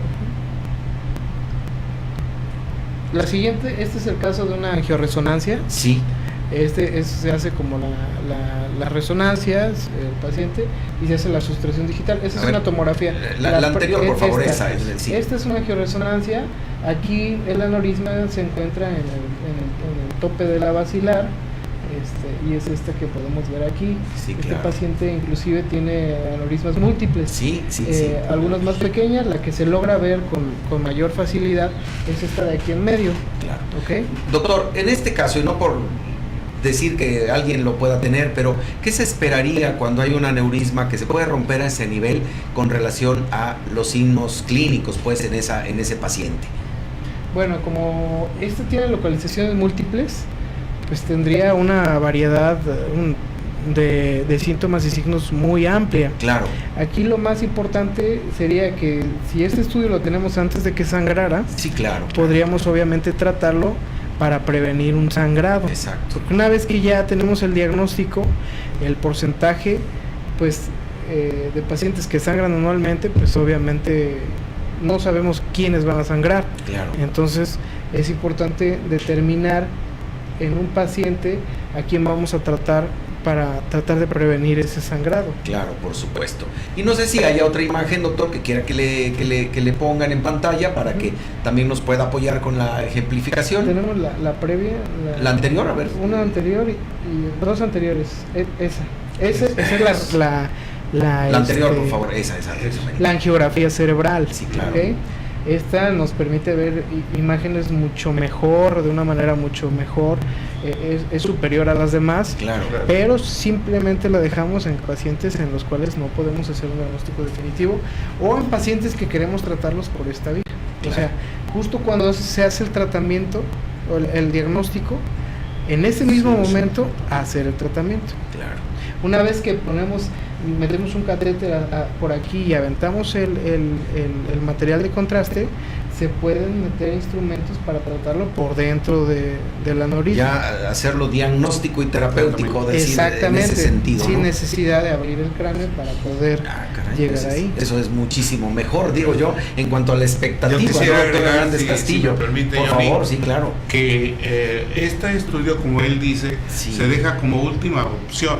[SPEAKER 3] La siguiente, este es el caso de una angioresonancia.
[SPEAKER 1] Sí.
[SPEAKER 3] Se hace como las resonancias, el paciente, y se hace la sustracción digital. Esa es una tomografía.
[SPEAKER 1] La anterior, por favor, esa es
[SPEAKER 3] sí. Esta es una angioresonancia. Aquí el aneurisma se encuentra en el tope de la basilar, y es esta que podemos ver aquí.
[SPEAKER 1] Sí,
[SPEAKER 3] Este
[SPEAKER 1] claro.
[SPEAKER 3] paciente inclusive tiene aneurismas múltiples.
[SPEAKER 1] Sí.
[SPEAKER 3] Algunas más pequeñas, la que se logra ver con mayor facilidad es esta de aquí en medio.
[SPEAKER 1] Claro.
[SPEAKER 3] ¿Ok?
[SPEAKER 1] Doctor, en este caso, y no por decir que alguien lo pueda tener, pero ¿qué se esperaría cuando hay un aneurisma que se puede romper a ese nivel con relación a los signos clínicos, pues, en ese paciente?
[SPEAKER 3] Bueno, como este tiene localizaciones múltiples, pues tendría una variedad de síntomas y signos muy amplia.
[SPEAKER 1] Claro.
[SPEAKER 3] Aquí lo más importante sería que si este estudio lo tenemos antes de que sangrara,
[SPEAKER 1] Sí, claro.
[SPEAKER 3] podríamos obviamente tratarlo para prevenir un sangrado.
[SPEAKER 1] Exacto.
[SPEAKER 3] Porque una vez que ya tenemos el diagnóstico, el porcentaje, pues, de pacientes que sangran anualmente, pues obviamente no sabemos quiénes van a sangrar.
[SPEAKER 1] Claro.
[SPEAKER 3] Entonces es importante determinar en un paciente a quién vamos a tratar para tratar de prevenir ese sangrado.
[SPEAKER 1] Claro, por supuesto. Y no sé si haya otra imagen, doctor, que quiera que le pongan en pantalla para que también nos pueda apoyar con la ejemplificación.
[SPEAKER 3] Tenemos la previa,
[SPEAKER 1] La anterior, a ver.
[SPEAKER 3] una anterior y dos anteriores. Esa es la
[SPEAKER 1] anterior, por favor, esa.
[SPEAKER 3] la angiografía cerebral.
[SPEAKER 1] Sí, claro.
[SPEAKER 3] ¿Ok? Esta nos permite ver imágenes mucho mejor, de una manera mucho mejor, es superior a las demás,
[SPEAKER 1] Claro.
[SPEAKER 3] pero simplemente la dejamos en pacientes en los cuales no podemos hacer un diagnóstico definitivo o en pacientes que queremos tratarlos por esta vía. O sea, justo cuando se hace el tratamiento o el diagnóstico, en ese mismo momento hacer el tratamiento.
[SPEAKER 1] Claro.
[SPEAKER 3] Una vez que metemos un catéter por aquí y aventamos el material de contraste, se pueden meter instrumentos para tratarlo por dentro del aneurisma.
[SPEAKER 1] Ya hacerlo diagnóstico y terapéutico, decir,
[SPEAKER 3] Exactamente,
[SPEAKER 1] en ese sentido,
[SPEAKER 3] sin
[SPEAKER 1] ¿no?
[SPEAKER 3] necesidad de abrir el cráneo para poder
[SPEAKER 1] Caray,
[SPEAKER 3] llegar
[SPEAKER 1] pues
[SPEAKER 3] ahí.
[SPEAKER 1] Eso es muchísimo mejor, digo yo, en cuanto a la expectativa,
[SPEAKER 5] Yo quisiera
[SPEAKER 1] ¿no, doctor
[SPEAKER 5] agregar,
[SPEAKER 1] Hernández
[SPEAKER 5] si
[SPEAKER 1] Castillo?
[SPEAKER 5] me permite,
[SPEAKER 1] por
[SPEAKER 5] Johnny,
[SPEAKER 1] favor, sí, claro.
[SPEAKER 5] Que este estudio, como él dice,
[SPEAKER 1] Sí.
[SPEAKER 5] se deja como última opción.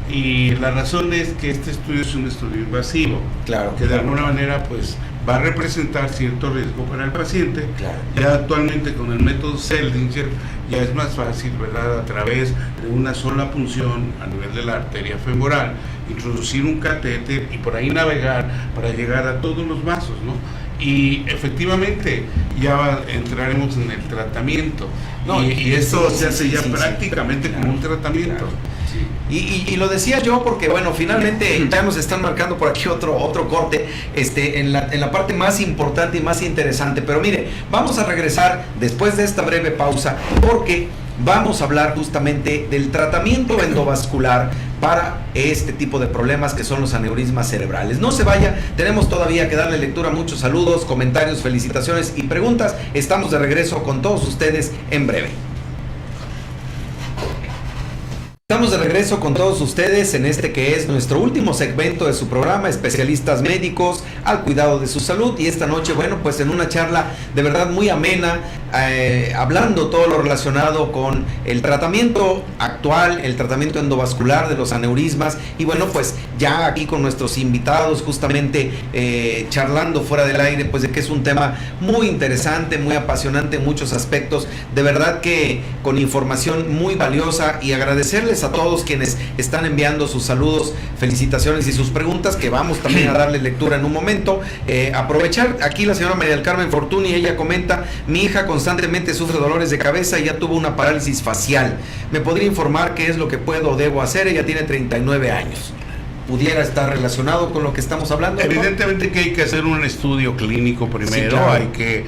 [SPEAKER 5] Y la razón es que este estudio es un estudio invasivo,
[SPEAKER 1] Claro.
[SPEAKER 5] que de alguna manera pues va a representar cierto riesgo para el paciente.
[SPEAKER 1] Claro.
[SPEAKER 5] Ya actualmente con el método Seldinger ya es más fácil, ¿verdad?, a través de una sola punción a nivel de la arteria femoral, introducir un catéter y por ahí navegar para llegar a todos los vasos, ¿no? Y efectivamente ya entraremos en el tratamiento.
[SPEAKER 1] No,
[SPEAKER 5] y esto
[SPEAKER 1] sí,
[SPEAKER 5] se hace ya
[SPEAKER 1] sí,
[SPEAKER 5] prácticamente
[SPEAKER 1] claro,
[SPEAKER 5] como un tratamiento.
[SPEAKER 1] claro. Y lo decía yo porque, bueno, finalmente ya nos están marcando por aquí otro corte en la parte más importante y más interesante. Pero mire, vamos a regresar después de esta breve pausa porque vamos a hablar justamente del tratamiento endovascular para este tipo de problemas que son los aneurismas cerebrales. No se vaya, tenemos todavía que darle lectura a muchos saludos, comentarios, felicitaciones y preguntas. Estamos de regreso con todos ustedes en breve. Estamos de regreso con todos ustedes en este que es nuestro último segmento de su programa, especialistas médicos al cuidado de su salud, y esta noche, bueno, pues en una charla de verdad muy amena, hablando todo lo relacionado con el tratamiento actual, el tratamiento endovascular de los aneurismas, y bueno, pues ya aquí con nuestros invitados justamente charlando fuera del aire, pues de que es un tema muy interesante, muy apasionante en muchos aspectos, de verdad que con información muy valiosa, y agradecerles a todos quienes están enviando sus saludos, felicitaciones y sus preguntas, que vamos también a darle lectura en un momento. Aprovechar aquí la señora María del Carmen Fortuny, ella comenta: mi hija constantemente sufre dolores de cabeza y ya tuvo una parálisis facial. ¿Me podría informar qué es lo que puedo o debo hacer? Ella tiene 39 años. ¿Pudiera estar relacionado con lo que estamos hablando, doctor?
[SPEAKER 5] Evidentemente que hay que hacer un estudio clínico primero,
[SPEAKER 1] Sí, claro.
[SPEAKER 5] hay que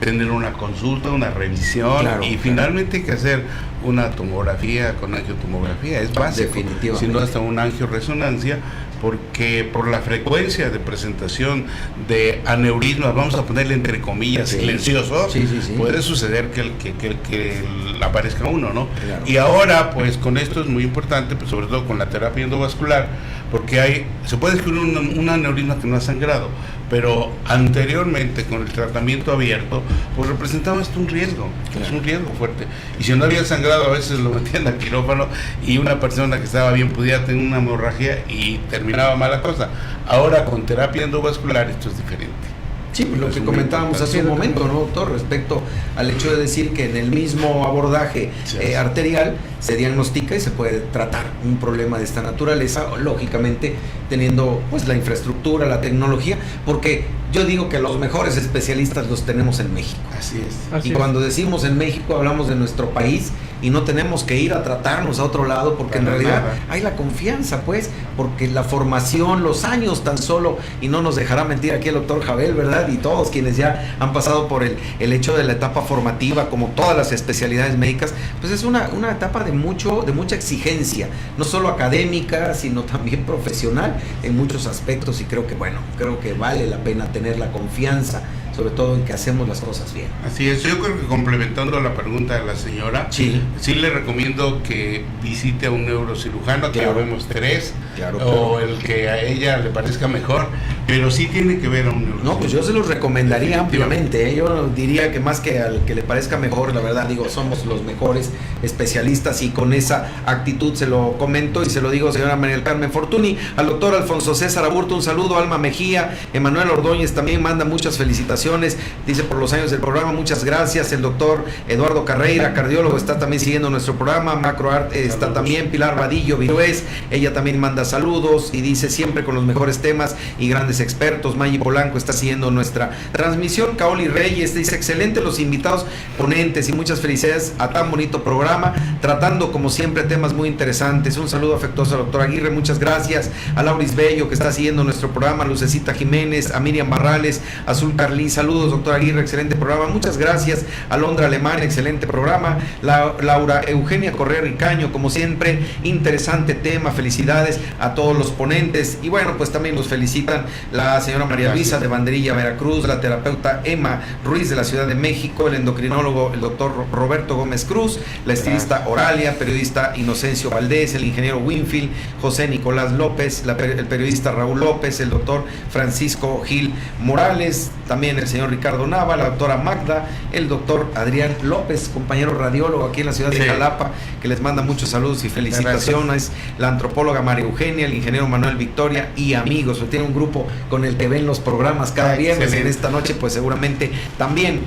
[SPEAKER 5] tener una consulta, una revisión,
[SPEAKER 1] Claro,
[SPEAKER 5] y
[SPEAKER 1] claro.
[SPEAKER 5] finalmente hay que hacer una tomografía con angiotomografía, es básico,
[SPEAKER 1] Definitivamente.
[SPEAKER 5] sino hasta una angioresonancia, porque por la frecuencia de presentación de aneurismas, vamos a ponerle entre comillas,
[SPEAKER 1] Sí.
[SPEAKER 5] silenciosos,
[SPEAKER 1] Sí, sí, sí.
[SPEAKER 5] puede suceder que aparezca uno, ¿no?
[SPEAKER 1] Claro.
[SPEAKER 5] Y ahora, pues con esto es muy importante, pues, sobre todo con la terapia endovascular, porque se puede descubrir un aneurisma que no ha sangrado, pero anteriormente con el tratamiento abierto, pues representaba esto un riesgo,
[SPEAKER 1] Claro.
[SPEAKER 5] es un riesgo fuerte. Y si no había sangrado, a veces lo metían al quirófano y una persona que estaba bien pudiera tener una hemorragia y terminaba mala cosa. Ahora con terapia endovascular esto es diferente.
[SPEAKER 1] Sí, pues lo que comentábamos hace un momento, ¿no, doctor? Respecto al hecho de decir que en el mismo abordaje arterial se diagnostica y se puede tratar un problema de esta naturaleza, lógicamente teniendo pues la infraestructura, la tecnología, porque yo digo que los mejores especialistas los tenemos en México.
[SPEAKER 5] Así es.
[SPEAKER 3] Así
[SPEAKER 1] Y
[SPEAKER 3] es.
[SPEAKER 1] cuando decimos en México hablamos de nuestro país y no tenemos que ir a tratarnos a otro lado, porque en
[SPEAKER 5] Para
[SPEAKER 1] realidad
[SPEAKER 5] nada.
[SPEAKER 1] hay la confianza, pues, porque la formación, los años tan solo, y no nos dejará mentir aquí el doctor Jabel, ¿verdad? Y todos quienes ya han pasado por el hecho de la etapa formativa, como todas las especialidades médicas, pues es una etapa de mucha exigencia, no solo académica, sino también profesional en muchos aspectos, y creo que vale la pena tener la confianza, sobre todo en que hacemos las cosas bien.
[SPEAKER 5] Así es, yo creo que complementando la pregunta de la señora,
[SPEAKER 1] Sí.
[SPEAKER 5] sí le recomiendo que visite a un neurocirujano, que
[SPEAKER 1] Claro.
[SPEAKER 5] vemos 3,
[SPEAKER 1] Claro,
[SPEAKER 5] o
[SPEAKER 1] claro.
[SPEAKER 5] el que a ella le parezca mejor, pero sí tiene que ver a un neurocirujano.
[SPEAKER 1] No, pues yo se los recomendaría ampliamente, ¿eh? Yo diría que más que al que le parezca mejor, la verdad, digo, somos los mejores especialistas, y con esa actitud se lo comento y se lo digo, señora María del Carmen Fortuny. Al doctor Alfonso César Aburto, un saludo. Alma Mejía, Emanuel Ordóñez también manda muchas felicitaciones, dice por los años del programa, muchas gracias. El doctor Eduardo Carreira, cardiólogo, está también siguiendo nuestro programa. Macroart está también. Pilar Vadillo Virués, ella también manda saludos y dice siempre con los mejores temas y grandes expertos. Maggi Polanco está siguiendo nuestra transmisión. Kaoli Reyes dice excelente los invitados ponentes y muchas felicidades a tan bonito programa, tratando como siempre temas muy interesantes. Un saludo afectuoso al doctor Aguirre, muchas gracias. A Lauris Bello, que está siguiendo nuestro programa, Lucecita Jiménez, a Miriam Barrales, a Azul Carlí, saludos doctor Aguirre, excelente programa, muchas gracias. A Londra Alemán, excelente programa. Laura Eugenia Correa Ricaño, como siempre, interesante tema, felicidades a todos los ponentes. Y bueno, pues también nos felicitan la señora María Luisa de Banderilla, Veracruz, la terapeuta Emma Ruiz de la Ciudad de México, el endocrinólogo el doctor Roberto Gómez Cruz, la estilista Oralia, periodista Inocencio Valdés, el ingeniero Winfield, José Nicolás López, el periodista Raúl López, el doctor Francisco Gil Morales, también el señor Ricardo Nava, la doctora Magda, el doctor Adrián López, compañero radiólogo aquí en la ciudad de Jalapa, que les manda muchos saludos y felicitaciones. La antropóloga María Eugenia, el ingeniero Manuel Victoria y amigos. Tiene un grupo con el que ven los programas cada viernes. En esta noche pues seguramente también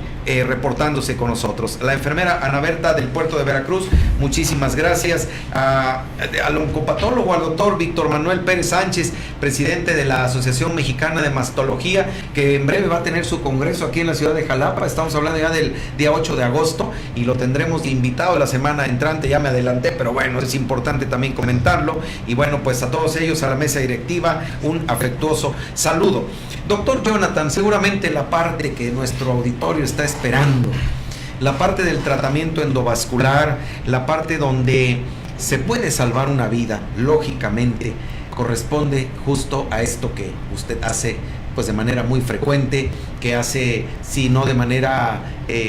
[SPEAKER 1] reportándose con nosotros. La enfermera Ana Berta del puerto de Veracruz, muchísimas gracias. Al oncopatólogo, al doctor Víctor Manuel Pérez Sánchez, presidente de la Asociación Mexicana de Mastología, que en breve va a tener su congreso aquí en la ciudad de Jalapa. Estamos hablando ya del día 8 de agosto y lo tendremos de invitado la semana entrante. Ya me adelanté, pero bueno, es importante también comentarlo. Y bueno, pues a todos ellos, a la mesa directiva, un afectuoso saludo. Doctor Jonathan, seguramente la parte que nuestro auditorio está esperando, la parte del tratamiento endovascular, la parte donde se puede salvar una vida, lógicamente, corresponde justo a esto que usted hace pues de manera muy frecuente, que hace, si no de manera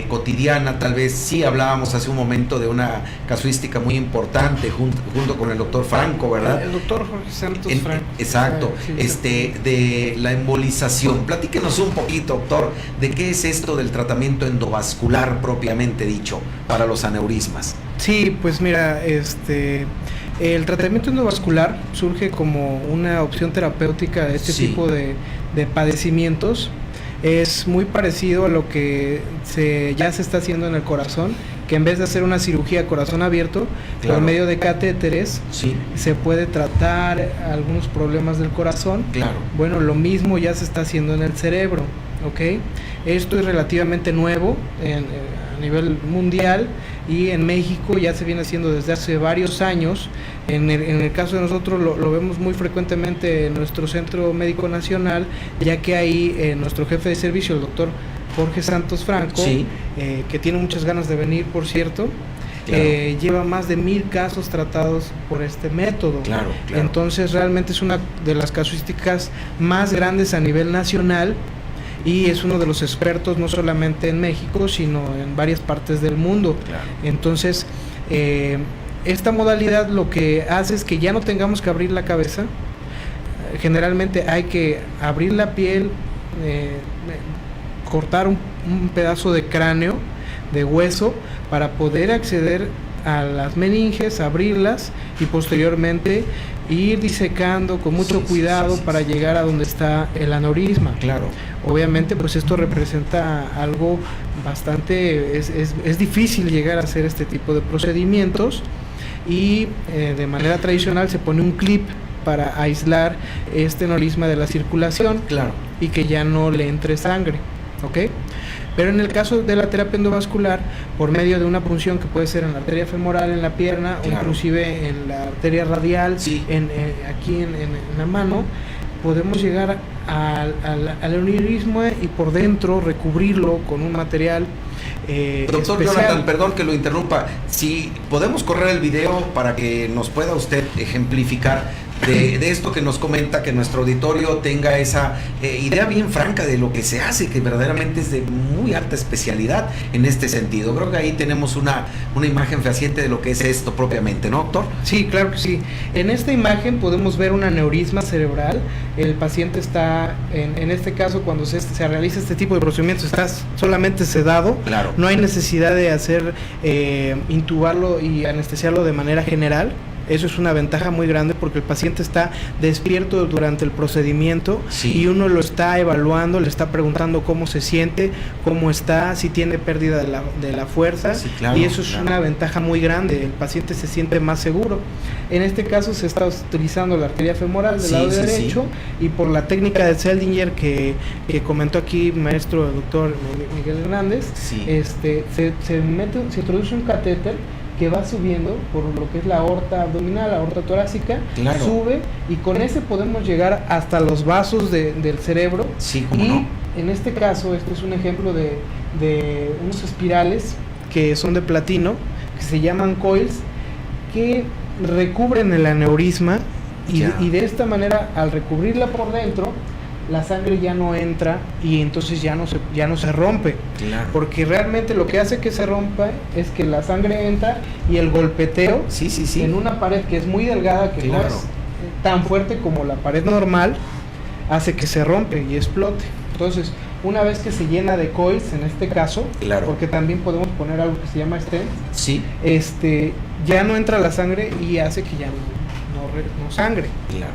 [SPEAKER 1] cotidiana, tal vez sí hablábamos hace un momento de una casuística muy importante junto con el doctor Franco, ¿verdad?
[SPEAKER 3] El doctor Jorge Santos Franco.
[SPEAKER 1] Exacto,
[SPEAKER 3] Sí.
[SPEAKER 1] De la embolización. Platíquenos un poquito, doctor, de qué es esto del tratamiento endovascular propiamente dicho para los aneurismas.
[SPEAKER 3] Sí, pues mira, el tratamiento endovascular surge como una opción terapéutica de este tipo de padecimientos. Es muy parecido a lo que ya se está haciendo en el corazón, que en vez de hacer una cirugía a corazón abierto, por medio de catéteres, se puede tratar algunos problemas del corazón.
[SPEAKER 1] Claro.
[SPEAKER 3] Bueno, lo mismo ya se está haciendo en el cerebro, ¿ok? Esto es relativamente nuevo a nivel mundial, y en México ya se viene haciendo desde hace varios años. En el caso de nosotros lo vemos muy frecuentemente en nuestro Centro Médico Nacional, ya que ahí nuestro jefe de servicio, el doctor Jorge Santos Franco, que tiene muchas ganas de venir, por cierto, lleva más de 1000 casos tratados por este método.
[SPEAKER 1] Claro.
[SPEAKER 3] Entonces realmente es una de las casuísticas más grandes a nivel nacional, y es uno de los expertos no solamente en México, sino en varias partes del mundo.
[SPEAKER 1] Claro.
[SPEAKER 3] Entonces, esta modalidad lo que hace es que ya no tengamos que abrir la cabeza. Generalmente hay que abrir la piel, cortar un pedazo de cráneo, de hueso, para poder acceder a las meninges, abrirlas y posteriormente ir disecando con mucho cuidado para llegar a donde está el aneurisma.
[SPEAKER 1] Claro.
[SPEAKER 3] Obviamente pues esto representa algo bastante, es difícil llegar a hacer este tipo de procedimientos y de manera tradicional se pone un clip para aislar este aneurisma de la circulación,
[SPEAKER 1] Claro.
[SPEAKER 3] y que ya no le entre sangre, ¿ok? Pero en el caso de la terapia endovascular, por medio de una punción que puede ser en la arteria femoral, en la pierna,
[SPEAKER 1] Claro.
[SPEAKER 3] o inclusive en la arteria radial,
[SPEAKER 1] Sí.
[SPEAKER 3] aquí en la mano, podemos llegar al aneurisma y por dentro recubrirlo con un material
[SPEAKER 1] Doctor
[SPEAKER 3] especial.
[SPEAKER 1] Jonathan, perdón que lo interrumpa. Si podemos correr el video para que nos pueda usted ejemplificar de esto que nos comenta, que nuestro auditorio tenga esa idea bien franca de lo que se hace, que verdaderamente es de muy alta especialidad en este sentido. Creo que ahí tenemos una imagen fehaciente de lo que es esto propiamente, ¿no, doctor?
[SPEAKER 3] Sí, claro que sí. En esta imagen podemos ver un aneurisma cerebral. El paciente está, en este caso, cuando se realiza este tipo de procedimientos, está solamente sedado.
[SPEAKER 1] Claro.
[SPEAKER 3] No hay necesidad de hacer intubarlo y anestesiarlo de manera general. Eso es una ventaja muy grande porque el paciente está despierto durante el procedimiento,
[SPEAKER 1] Sí.
[SPEAKER 3] y uno lo está evaluando, le está preguntando cómo se siente, cómo está, si tiene pérdida de la fuerza,
[SPEAKER 1] Sí, claro,
[SPEAKER 3] y eso es
[SPEAKER 1] claro.
[SPEAKER 3] una ventaja muy grande. El paciente se siente más seguro. En este caso se está utilizando la arteria femoral del
[SPEAKER 1] Sí,
[SPEAKER 3] lado
[SPEAKER 1] sí,
[SPEAKER 3] derecho, y por la técnica de Seldinger que comentó aquí maestro doctor Miguel Hernández,
[SPEAKER 1] Sí.
[SPEAKER 3] se introduce un catéter que va subiendo por lo que es la aorta abdominal, la aorta torácica,
[SPEAKER 1] Claro.
[SPEAKER 3] sube, y con ese podemos llegar hasta los vasos del cerebro.
[SPEAKER 1] Sí, cómo
[SPEAKER 3] Y
[SPEAKER 1] no.
[SPEAKER 3] en este caso, este es un ejemplo de unos espirales que son de platino, que se llaman coils, que recubren el aneurisma,
[SPEAKER 1] Ya.
[SPEAKER 3] y de esta manera, al recubrirla por dentro, la sangre ya no entra, y entonces ya no se rompe.
[SPEAKER 1] Claro.
[SPEAKER 3] Porque realmente lo que hace que se rompa es que la sangre entra, y el golpeteo
[SPEAKER 1] Sí, sí, sí.
[SPEAKER 3] en una pared que es muy delgada, que
[SPEAKER 1] Claro.
[SPEAKER 3] no es tan fuerte como la pared normal, hace que se rompe y explote. Entonces, una vez que se llena de coils, en este caso,
[SPEAKER 1] Claro.
[SPEAKER 3] porque también podemos poner algo que se llama stent,
[SPEAKER 1] Sí.
[SPEAKER 3] ya no entra la sangre y hace que ya no sangre.
[SPEAKER 1] Claro.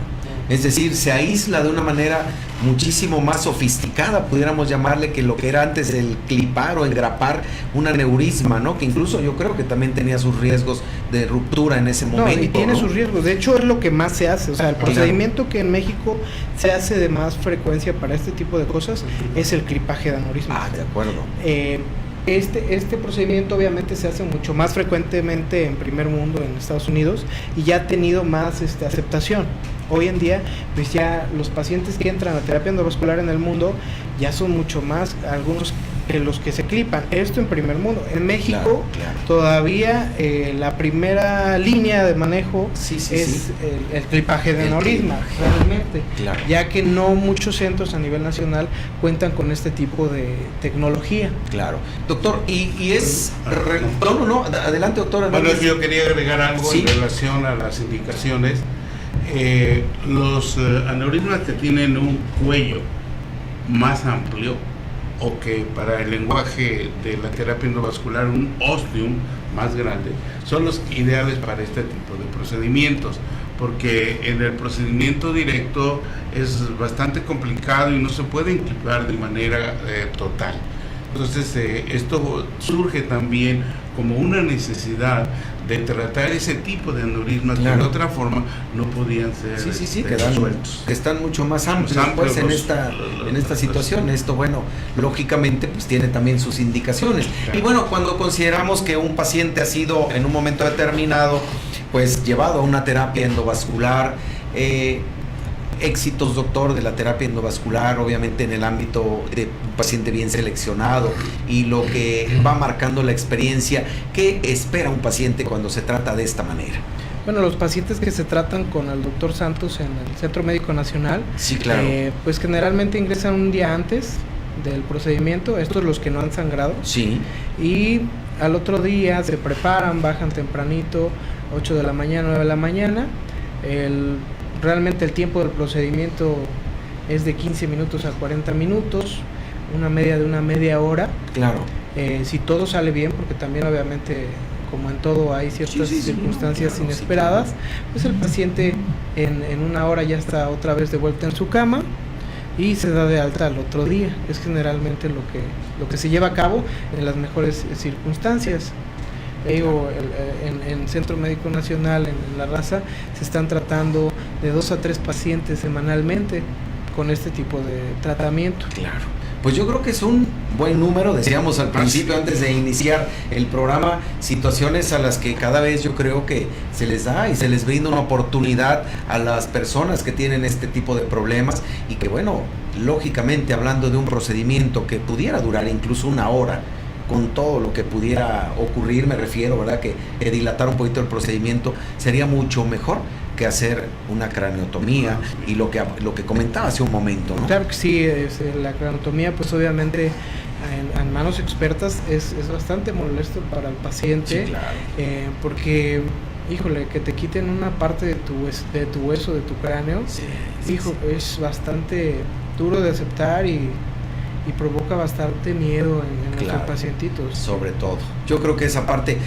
[SPEAKER 1] Es decir, se aísla de una manera muchísimo más sofisticada, pudiéramos llamarle, que lo que era antes el clipar o engrapar un aneurisma, ¿no? Que incluso yo creo que también tenía sus riesgos de ruptura en ese momento.
[SPEAKER 3] No, y tiene
[SPEAKER 1] ¿no?
[SPEAKER 3] sus riesgos. De hecho, es lo que más se hace. O sea, el
[SPEAKER 1] Claro.
[SPEAKER 3] procedimiento que en México se hace de más frecuencia para este tipo de cosas es el clipaje de aneurisma.
[SPEAKER 1] Ah, de acuerdo.
[SPEAKER 3] Este procedimiento obviamente se hace mucho más frecuentemente en primer mundo, en Estados Unidos, y ya ha tenido más aceptación. Hoy en día, pues ya los pacientes que entran a terapia endovascular en el mundo ya son mucho más algunos que los que se clipan. Esto en primer mundo. En México,
[SPEAKER 1] Claro, claro.
[SPEAKER 3] todavía la primera línea de manejo
[SPEAKER 1] Sí, sí,
[SPEAKER 3] es
[SPEAKER 1] sí.
[SPEAKER 3] el clipaje de
[SPEAKER 1] El
[SPEAKER 3] aneurisma,
[SPEAKER 1] clipaje.
[SPEAKER 3] realmente.
[SPEAKER 1] Claro.
[SPEAKER 3] Ya que no muchos centros a nivel nacional cuentan con este tipo de tecnología.
[SPEAKER 1] Claro. Doctor, y es... No, adelante, doctor.
[SPEAKER 5] Bueno, yo quería agregar algo
[SPEAKER 1] Sí.
[SPEAKER 5] en relación a las indicaciones. Los aneurismas que tienen un cuello más amplio, o que para el lenguaje de la terapia endovascular un ostium más grande, son los ideales para este tipo de procedimientos, porque en el procedimiento directo es bastante complicado y no se puede inclinar de manera total. Entonces esto surge también como una necesidad de tratar ese tipo de aneurismas
[SPEAKER 1] Claro.
[SPEAKER 5] que de otra forma no podían ser
[SPEAKER 1] Sí, que
[SPEAKER 5] resueltos.
[SPEAKER 1] están mucho más amplios,
[SPEAKER 5] Más amplios
[SPEAKER 1] pues, en
[SPEAKER 5] los-
[SPEAKER 1] esta situación. Esto, bueno, lógicamente, pues tiene también sus indicaciones.
[SPEAKER 5] Claro.
[SPEAKER 1] Y bueno, cuando consideramos que un paciente ha sido en un momento determinado, pues llevado a una terapia endovascular, éxitos, doctor, de la terapia endovascular, obviamente en el ámbito de un paciente bien seleccionado y lo que va marcando la experiencia, ¿qué espera un paciente cuando se trata de esta manera?
[SPEAKER 3] Bueno, los pacientes que se tratan con el doctor Santos en el Centro Médico Nacional,
[SPEAKER 1] Sí, claro.
[SPEAKER 3] pues generalmente ingresan un día antes del procedimiento, estos los que no han sangrado,
[SPEAKER 1] Sí,
[SPEAKER 3] y al otro día se preparan, bajan tempranito, 8 de la mañana, 9 de la mañana. Realmente el tiempo del procedimiento es de 15 minutos a 40 minutos, una media hora.
[SPEAKER 1] claro.
[SPEAKER 3] Si todo sale bien, porque también obviamente, como en todo, hay ciertas
[SPEAKER 1] Sí,
[SPEAKER 3] circunstancias
[SPEAKER 1] claro, sí,
[SPEAKER 3] inesperadas, pues el paciente en una hora ya está otra vez de vuelta en su cama. y se da de alta al otro día. Es generalmente lo que se lleva a cabo en las mejores circunstancias. En Centro Médico Nacional, en La Raza, se están tratando de 2 a 3 pacientes semanalmente con este tipo de tratamiento.
[SPEAKER 1] Claro. Pues yo creo que es un buen número, decíamos al principio, antes de iniciar el programa, situaciones a las que cada vez yo creo que se les da y se les brinda una oportunidad a las personas que tienen este tipo de problemas y que, bueno, lógicamente hablando de un procedimiento que pudiera durar incluso 1 hora, con todo lo que pudiera ocurrir, me refiero, ¿verdad? Que dilatar un poquito el procedimiento sería mucho mejor que hacer una craneotomía y lo que comentaba hace un momento, ¿no?
[SPEAKER 3] Claro que sí, la craneotomía pues obviamente en manos expertas es bastante molesto para el paciente,
[SPEAKER 1] sí, claro.
[SPEAKER 3] Porque, híjole, que te quiten una parte de tu hueso, de tu cráneo,
[SPEAKER 1] sí,
[SPEAKER 3] es bastante duro de aceptar y provoca bastante miedo en
[SPEAKER 1] claro,
[SPEAKER 3] nuestros pacientitos.
[SPEAKER 1] Sobre todo. Yo creo que esa parte,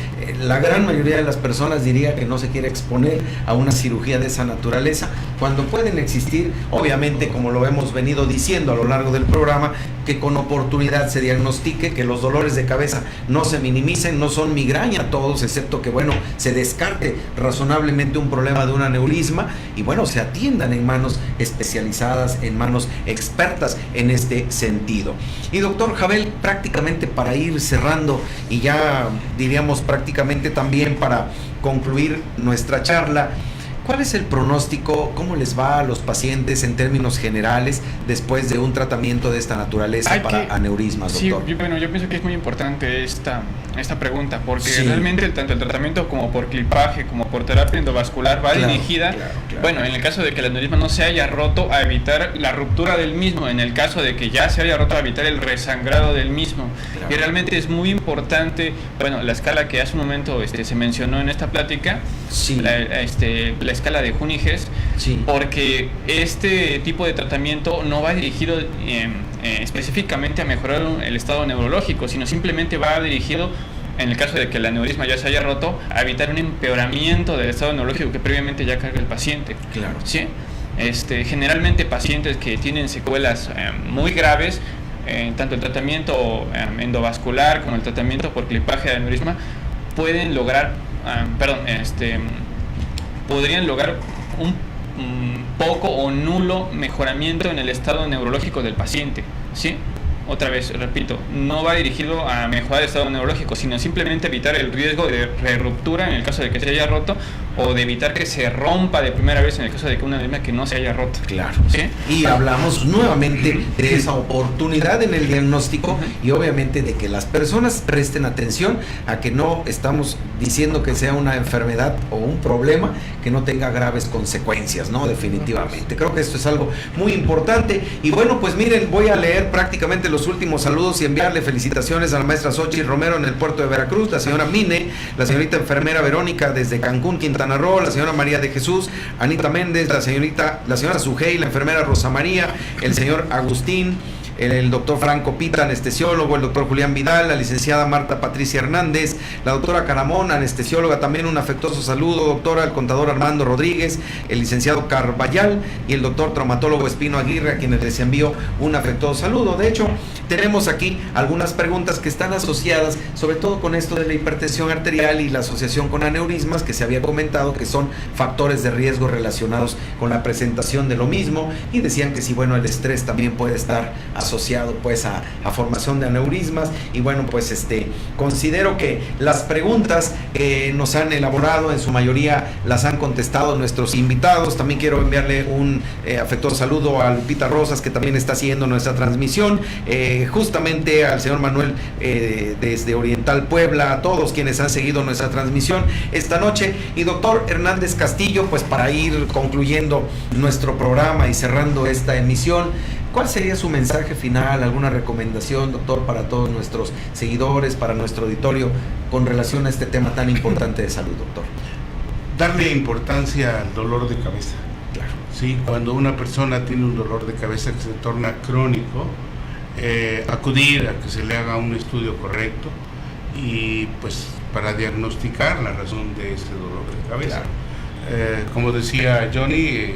[SPEAKER 1] la gran mayoría de las personas diría que no se quiere exponer a una cirugía de esa naturaleza, cuando pueden existir, obviamente, como lo hemos venido diciendo a lo largo del programa, que con oportunidad se diagnostique, que los dolores de cabeza no se minimicen, no son migraña todos, excepto que, bueno, se descarte razonablemente un problema de un aneurisma y, bueno, se atiendan en manos especializadas, en manos expertas en este sentido. Y doctor Jabel, prácticamente para ir cerrando y ya diríamos prácticamente también para concluir nuestra charla, ¿cuál es el pronóstico? ¿Cómo les va a los pacientes en términos generales después de un tratamiento de esta naturaleza para aneurismas, doctor?
[SPEAKER 4] Sí, bueno, yo pienso que es muy importante esta pregunta, porque
[SPEAKER 1] sí,
[SPEAKER 4] realmente tanto el tratamiento como por clipaje, como por terapia endovascular va dirigida, bueno, en el caso de que el aneurisma no se haya roto, a evitar la ruptura del mismo, en el caso de que ya se haya roto, a evitar el resangrado del mismo. Y realmente es muy importante, bueno, la escala que hace un momento se mencionó en esta plática,
[SPEAKER 1] sí,
[SPEAKER 4] la escala de Juniges,
[SPEAKER 1] sí,
[SPEAKER 4] porque este tipo de tratamiento no va dirigido específicamente a mejorar el estado neurológico, sino simplemente va dirigido, en el caso de que el aneurisma ya se haya roto, a evitar un empeoramiento del estado neurológico que previamente ya carga el paciente.
[SPEAKER 1] Claro.
[SPEAKER 4] ¿Sí? Generalmente pacientes que tienen secuelas muy graves, tanto el tratamiento endovascular como el tratamiento por clipaje de aneurisma pueden lograr, podrían lograr un poco o nulo mejoramiento en el estado neurológico del paciente, ¿sí? Otra vez, repito, no va dirigido a mejorar el estado neurológico, sino simplemente evitar el riesgo de ruptura en el caso de que se haya roto, o de evitar que se rompa de primera vez en el caso de que una aneurisma que no se haya roto.
[SPEAKER 1] Claro.
[SPEAKER 4] ¿Sí?
[SPEAKER 1] Y hablamos nuevamente de esa oportunidad en el diagnóstico y obviamente de que las personas presten atención a que no estamos diciendo que sea una enfermedad o un problema que no tenga graves consecuencias, ¿no? Definitivamente. Creo que esto es algo muy importante. Y bueno, pues miren, voy a leer prácticamente los últimos saludos y enviarle felicitaciones a la maestra Xochitl Romero en el puerto de Veracruz, la señora Mine, la señorita enfermera Verónica desde Cancún, Quintana Roo, la señora María de Jesús, Anita Méndez, la señora Sujei, la enfermera Rosa María, el señor Agustín, el doctor Franco Pita, anestesiólogo, el doctor Julián Vidal, la licenciada Marta Patricia Hernández, la doctora Caramón, anestesióloga, también un afectuoso saludo, doctora, el contador Armando Rodríguez, el licenciado Carballal y el doctor traumatólogo Espino Aguirre, a quienes les envío un afectuoso saludo. De hecho, tenemos aquí algunas preguntas que están asociadas, sobre todo con esto de la hipertensión arterial y la asociación con aneurismas, que se había comentado que son factores de riesgo relacionados con la presentación de lo mismo, y decían que sí, bueno, el estrés también puede estar asociado pues a formación de aneurismas. Y bueno, pues considero que las preguntas nos han elaborado, en su mayoría las han contestado nuestros invitados. También quiero enviarle un afectuoso saludo a Lupita Rosas, que también está siguiendo nuestra transmisión, justamente al señor Manuel desde Oriental Puebla, a todos quienes han seguido nuestra transmisión esta noche. Y doctor Hernández Castillo, pues para ir concluyendo nuestro programa y cerrando esta emisión, ¿cuál sería su mensaje final, alguna recomendación, doctor, para todos nuestros seguidores, para nuestro auditorio, con relación a este tema tan importante de salud, doctor?
[SPEAKER 5] Darle importancia al dolor de cabeza.
[SPEAKER 1] Claro.
[SPEAKER 5] Sí, cuando una persona tiene un dolor de cabeza que se torna crónico, acudir a que se le haga un estudio correcto y pues para diagnosticar la razón de ese dolor de cabeza. Claro. Como decía Johnny,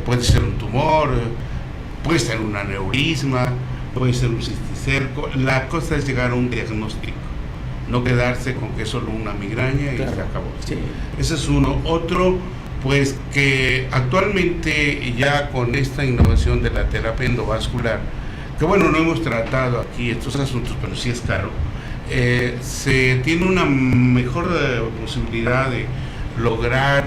[SPEAKER 5] puede ser un tumor, puede ser un aneurisma, puede ser un cisticerco. La cosa es llegar a un diagnóstico, no quedarse con que es solo una migraña y se acabó.
[SPEAKER 1] Sí.
[SPEAKER 5] Ese es uno. Otro, pues que actualmente ya con esta innovación de la terapia endovascular, que bueno, no hemos tratado aquí estos asuntos, pero sí es caro, se tiene una mejor posibilidad de lograr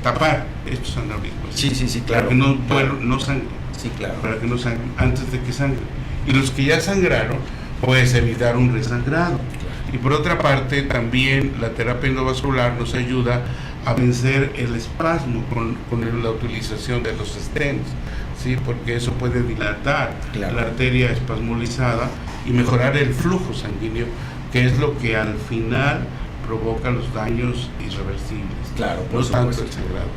[SPEAKER 5] tapar estos aneurismas.
[SPEAKER 1] Sí, claro.
[SPEAKER 5] Para que no sangren.
[SPEAKER 1] Sí, claro.
[SPEAKER 5] Para que no sangren antes de que sangren. Y los que ya sangraron, puedes evitar un resangrado. Y por otra parte, también la terapia endovascular nos ayuda a vencer el espasmo con la utilización de los stents, ¿sí? Porque eso puede dilatar la arteria espasmolizada y mejorar el flujo sanguíneo, que es lo que al final provoca los daños irreversibles.
[SPEAKER 1] Claro, por
[SPEAKER 5] no tanto
[SPEAKER 1] supuesto.
[SPEAKER 5] el sangrado.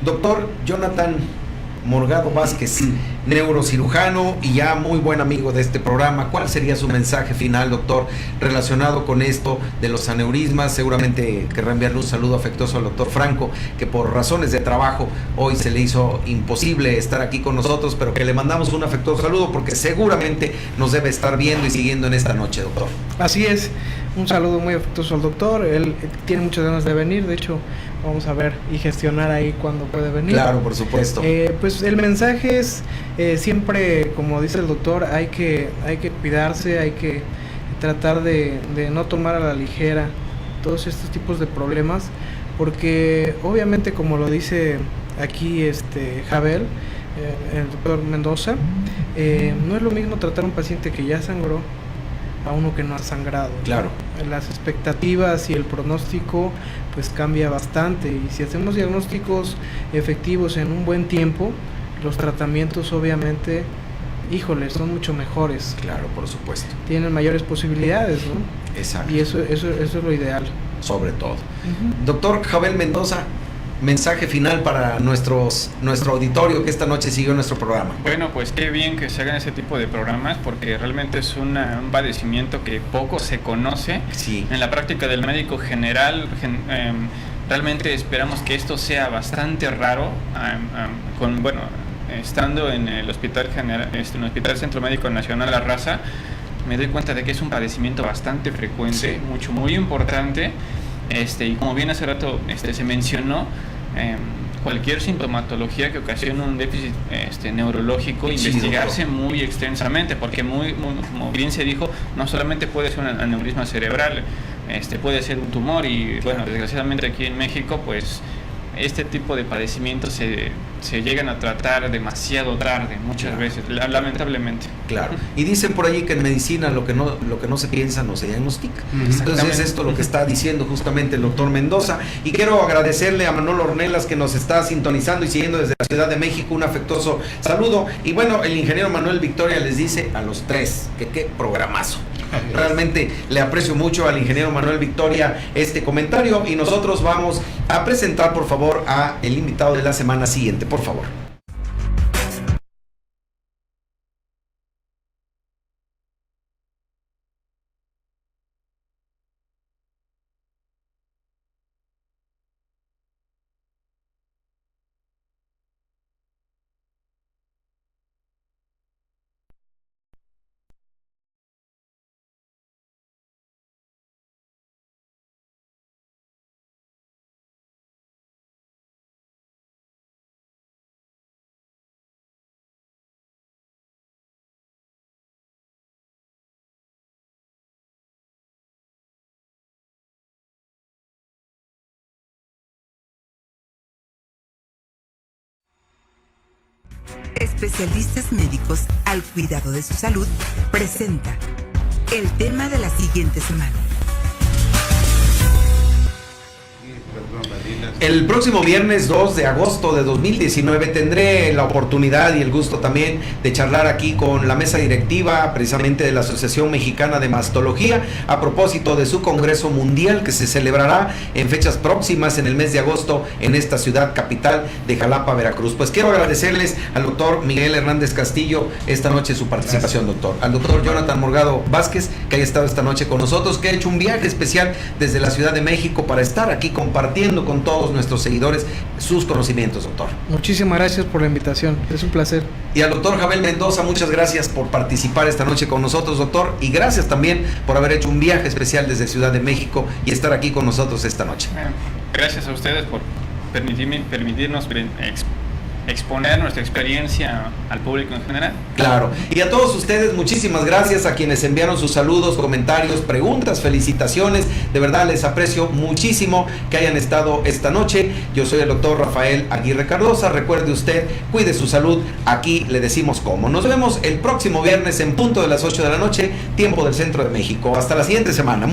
[SPEAKER 1] Doctor Jonathan Morgado Vázquez, neurocirujano y ya muy buen amigo de este programa, ¿cuál sería su mensaje final, doctor, relacionado con esto de los aneurismas? Seguramente querrá enviarle un saludo afectuoso al doctor Franco, que por razones de trabajo hoy se le hizo imposible estar aquí con nosotros, pero que le mandamos un afectuoso saludo porque seguramente nos debe estar viendo y siguiendo en esta noche, doctor.
[SPEAKER 3] Así es, un saludo muy afectuoso al doctor. Él tiene muchas ganas de venir, de hecho vamos a ver y gestionar ahí cuando puede venir.
[SPEAKER 1] Claro, por supuesto.
[SPEAKER 3] Pues el mensaje es siempre, como dice el doctor, hay que cuidarse, hay que tratar de no tomar a la ligera todos estos tipos de problemas, porque obviamente, como lo dice aquí Jabel, el doctor Mendoza, no es lo mismo tratar a un paciente que ya sangró a uno que no ha sangrado.
[SPEAKER 1] Claro.
[SPEAKER 3] Las expectativas y el pronóstico pues cambia bastante, y si hacemos diagnósticos efectivos en un buen tiempo, los tratamientos obviamente, híjole, son mucho mejores.
[SPEAKER 1] Claro, por supuesto.
[SPEAKER 3] Tienen mayores posibilidades, ¿no?
[SPEAKER 1] Exacto.
[SPEAKER 3] Y eso es lo ideal.
[SPEAKER 1] Sobre todo. Doctor Jabel Mendoza, mensaje final para nuestro auditorio que esta noche siguió nuestro programa.
[SPEAKER 4] Bueno, pues qué bien que se hagan ese tipo de programas, porque realmente es un padecimiento que poco se conoce.
[SPEAKER 1] Sí.
[SPEAKER 4] En la práctica del médico general, realmente esperamos que esto sea bastante raro. Estando en el Hospital General, en el Hospital Centro Médico Nacional La Raza, me doy cuenta de que es un padecimiento bastante frecuente, muy importante. Y como bien hace rato se mencionó, cualquier sintomatología que ocasione un déficit neurológico, investigarse muy extensamente, porque como bien se dijo, no solamente puede ser un aneurisma cerebral, puede ser un tumor, y bueno, desgraciadamente aquí en México, pues este tipo de padecimientos se llegan a tratar demasiado tarde, muchas veces, lamentablemente.
[SPEAKER 1] Claro. Y dicen por allí que en medicina lo que no se piensa no se diagnostica. Entonces esto es lo que está diciendo justamente el doctor Mendoza. Y quiero agradecerle a Manolo Ornelas, que nos está sintonizando y siguiendo desde la Ciudad de México. Un afectuoso saludo. Y bueno, el ingeniero Manuel Victoria les dice a los tres que qué programazo. Realmente le aprecio mucho al ingeniero Manuel Victoria este comentario, y nosotros vamos a presentar por favor a el invitado de la semana siguiente, por favor.
[SPEAKER 2] Especialistas médicos al cuidado de su salud presenta el tema de la siguiente semana.
[SPEAKER 1] El próximo viernes 2 de agosto de 2019 tendré la oportunidad y el gusto también de charlar aquí con la mesa directiva precisamente de la Asociación Mexicana de Mastología a propósito de su Congreso Mundial que se celebrará en fechas próximas en el mes de agosto en esta ciudad capital de Jalapa, Veracruz. Pues quiero agradecerles al doctor Miguel Hernández Castillo esta noche su participación, doctor. Al doctor Jonathan Morgado Vázquez, que haya estado esta noche con nosotros, que ha hecho un viaje especial desde la Ciudad de México para estar aquí compartiendo con con todos nuestros seguidores sus conocimientos, doctor.
[SPEAKER 3] Muchísimas gracias por la invitación, es un placer.
[SPEAKER 1] Y al doctor Javel Mendoza, muchas gracias por participar esta noche con nosotros, doctor, y gracias también por haber hecho un viaje especial desde Ciudad de México y estar aquí con nosotros esta noche.
[SPEAKER 4] Gracias a ustedes por permitirnos exponer nuestra experiencia al público en general.
[SPEAKER 1] Claro, y a todos ustedes muchísimas gracias, a quienes enviaron sus saludos, comentarios, preguntas, felicitaciones. De verdad les aprecio muchísimo que hayan estado esta noche. Yo soy el doctor Rafael Aguirre Cardosa. Recuerde usted, cuide su salud, aquí le decimos cómo. Nos vemos el próximo viernes en punto de las 8 de la noche, tiempo del Centro de México. Hasta la siguiente semana.